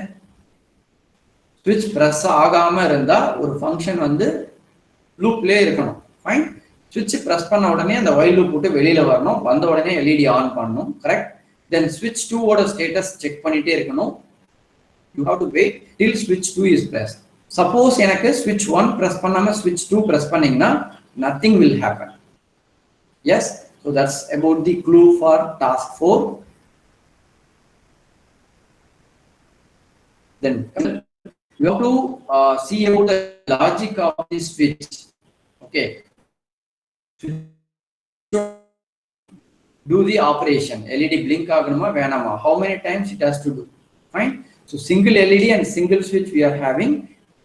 switch press ஆகாம இருந்தா ஒரு ஃபங்க்ஷன் வந்து லூப்லயே இருக்கணும். ஃபைன். switch press பண்ண உடனே அந்த while loop விட்டு வெளியில வரணும், வந்த உடனே LED ஆன் பண்ணணும். கரெக்ட். then switch 2 ஓட ஸ்டேட்டஸ் செக் பண்ணிட்டே இருக்கணும். you have to wait till switch 2 is pressed. suppose எனக்கு switch 1 press பண்ணாம switch 2 press பண்ணீங்கன்னா nothing will happen. yes, so that's about the clue for task 4. then you have to see about the logic of this switch. Okay, do the operation. LED blink aganuma venama, how many times it has to do. Fine. So single LED and single switch we are having.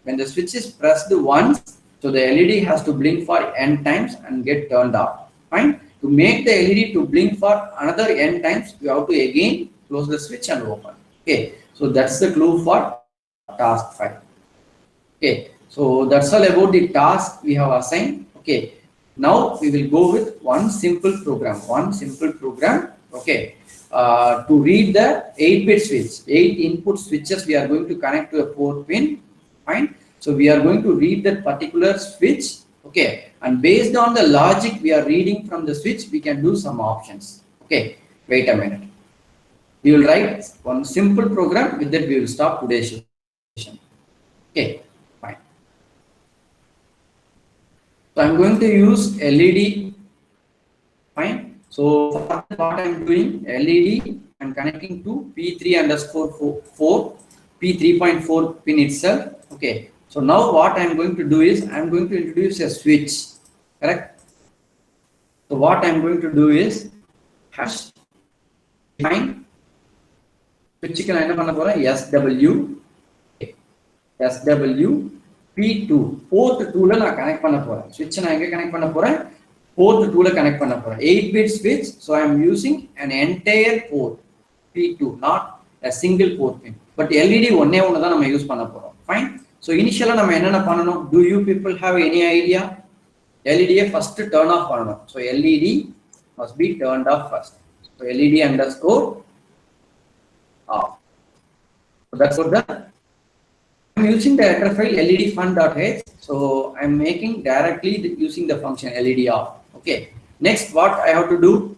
When the switch is pressed once, so the LED has to blink for n times and get turned off. Fine. To make the LED to blink for another n times, you have to again close the switch and open. Okay, so that's the clue for task 5. Okay, so that's all about the task we have assigned. Okay, now we will go with one simple program. Okay, to read the 8-bit switch, 8 input switches we are going to connect to a port pin. Fine. So we are going to read that particular switch. Okay, and based on the logic we are reading from the switch, we can do some options. Okay, wait a minute. We will write one simple program. With that we will stop today's session. Okay, fine. So I'm going to use LED. Fine. So what I'm doing, LED, I'm connecting to P3_4, P3.4 pin itself. Okay. So now what I'm going to do is I'm going to introduce a switch. Correct. So what I'm going to do is hash define switch ku enna panna poren SW P2 port 2 la na connect panna poren. Switch na enga connect panna poren, port 2 la connect panna poren. 8-bit switch, so I am using an entire port P2, not a single port pin. But LED onne one da nama use panna porom. Fine. So initially nama enna pananum? Do you people have any idea? LED first turn off pananum. So LED must be turned off first. So LED underscore off. So that's what I'm using the header file LED fun.h. So I'm making directly using the function LED off. Okay. Next, what I have to do?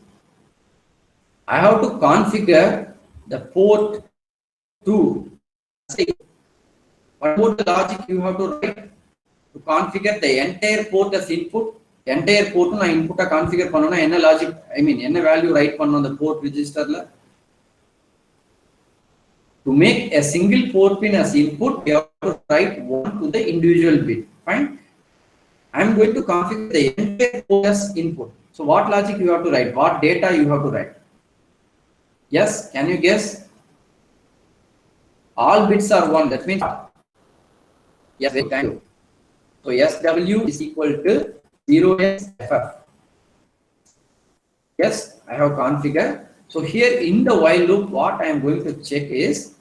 I have to configure the port 2. What about the logic you have to write? To configure the entire port as input, entire port na input configure pannona enna logic, I mean enna value write pannom the port register la. To make a single port pin as input, we have to write one to the individual bit. Fine. I am going to configure the entire port as input. So what logic you have to write? What data you have to write? Yes, can you guess? All bits are 1. That means yes, thank you. So SW is equal to 0xFF. Yes, I have configured. So here in the while loop, what I am going to check is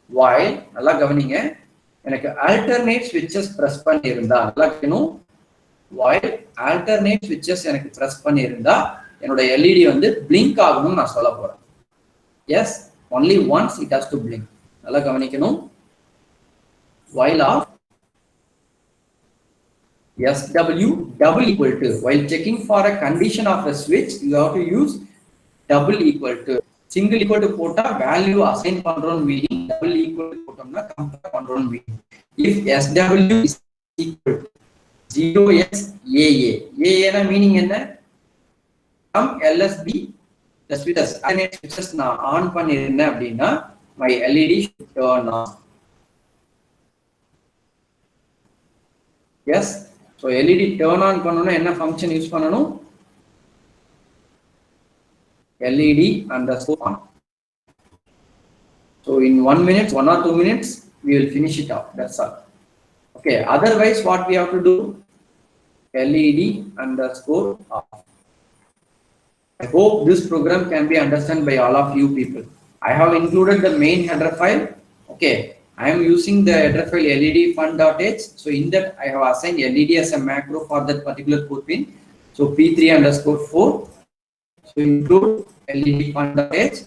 while alla gavaninga எனக்கு alternate switches press பண்ணியிருந்தா நல்லா இருக்கணும். while alternate switches எனக்கு press பண்ணியிருந்தா என்னோட LED வந்து blink ஆகணும்னு நான் சொல்ல போறேன். Yes, only once it has to blink. நல்லா கவனிக்கணும். while of SW double equal to, while checking for a condition of a switch, you have to use double equal to. Single equal to pota value assign பண்றோம் meaning, double equal to போட்டோம்னா compare பண்றோம் meaning. If SW is equal to 0xAA, AA na meaning என்ன? Some LSB the switches, alternate switches நான் on பண்ணிருந்தேன் அப்படின்னா my LED should turn on. Yes. So LED turn on பண்ணனும்னா என்ன function use பண்ணனும்? LED underscore on. So in 1 minute, 1 or 2 minutes, we will finish it off. That's all. Okay. Otherwise, what we have to do? LED underscore off. I hope this program can be understood by all of you people. I have included the main header file. Okay. I am using the header file LED fun.h. So in that I have assigned LED as a macro for that particular port pin. So P3 underscore 4. So include LED fun.h.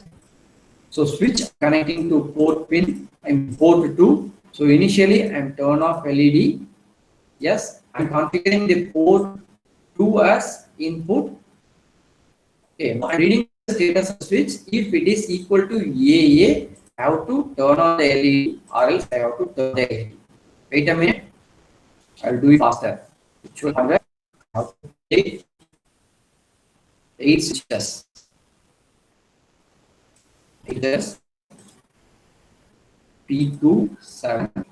So switch connecting to port pin. I'm port 2. So initially I am turn off LED. Yes, I am configuring the port 2 as input. Okay, now I am reading the status of switch. If it is equal to AA, I have to turn on the LED or else I have to turn the LED. Wait a minute. I'll do it faster. Which will have to take 8 switches. 8 switches. P2 7.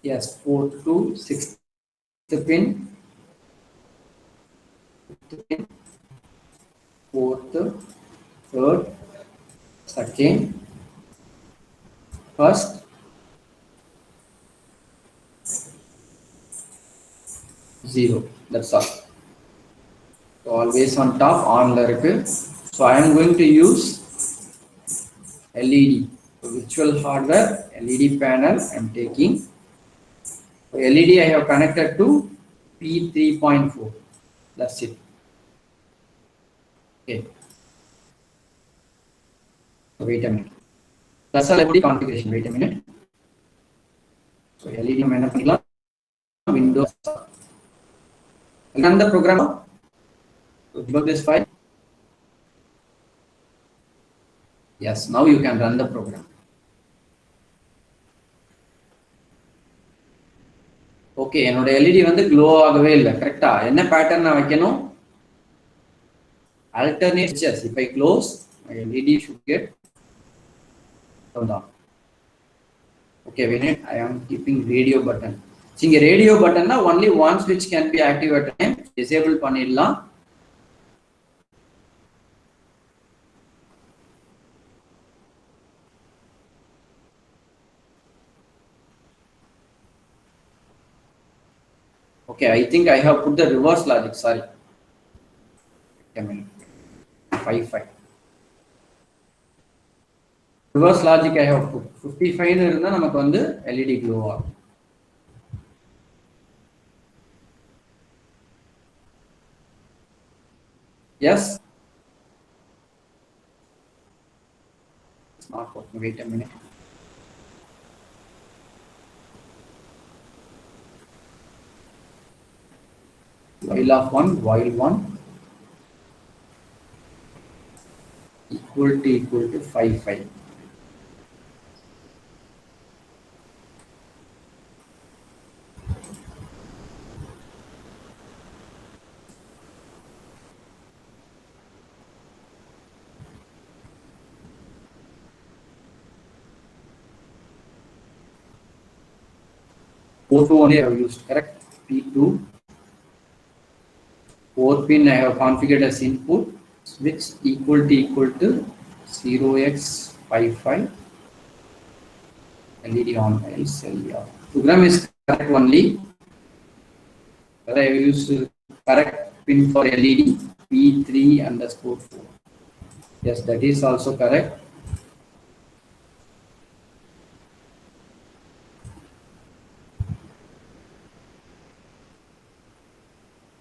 Yes, 4th to 6th pin, 5th pin, 4th, 3rd, 2nd, 1st, 0. That's all. So always on top on la irukku. So I am going to use LED. So virtual hardware LED panel I am taking. So LED I have connected to P3.4. That's it. Okay. So wait a minute. That's all about the configuration. Wait a minute. So LED mana panikalam. Windows. Run the program. So debug this file. Yes. Now you can run the program. Okay, என்னோட LED வந்து glow ஆகவே இல்லை. கரெக்ட்டா? என்ன pattern நான் வைக்கணும்? Alternate switches. If I close, my LED should get turned on. Okay, wait a minute. I am keeping radio button. See, radio button na only one switch can be active at a time. Disable பண்ணிடலாம். Okay, I think I have put the reverse logic. Sorry. Wait a minute. 5. reverse logic I have put 55 னு இருந்தா நமக்கு வந்து LED glow ஆகும். Yes, it's not working. Wait a minute. While of 1 while 1 equal to 5. Port 2 only I have used, correct? P2. 4 pin I have configured as input, switch equal to 0x55, LED on, else LED off. Program is correct only. But I have used correct pin for LED P3_4. Yes, that is also correct.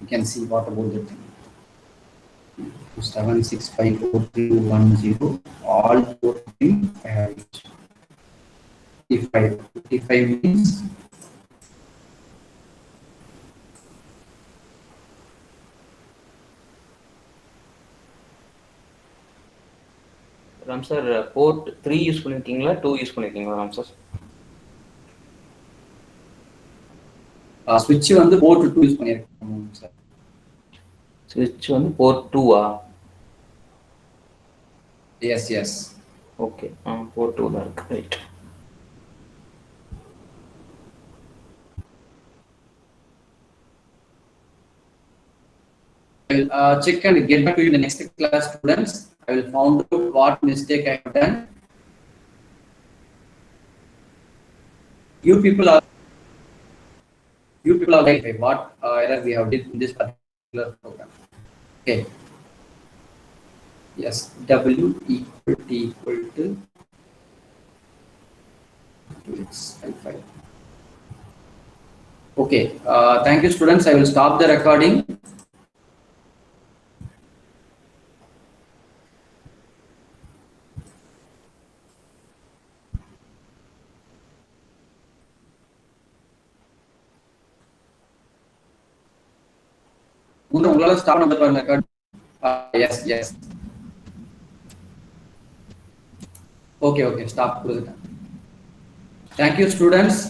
You can see what about the thing. 7654310 all 4 pin I have used. 55 means Ram sir port 3 use பண்ணிருக்கீங்களா 2 use பண்ணிருக்கீங்களா Ram sir? switch வந்து port 2 use பண்ணிருக்கேன் sir. ஸ்விட்ச் வந்து port 2ஆ? Yes okay, port 2 தான் இருக்கு. Right. I will check and get back to you in the next class, students. I will find out what mistake I have done. You people are like what error we have did in this particular program. Okay. Yes, W equal to 2x55. Okay. Thank you, students. I will stop the recording. உங்களால stop number பாருங்க. S okay stop கொடுத்துட்டேன். Thank you, students.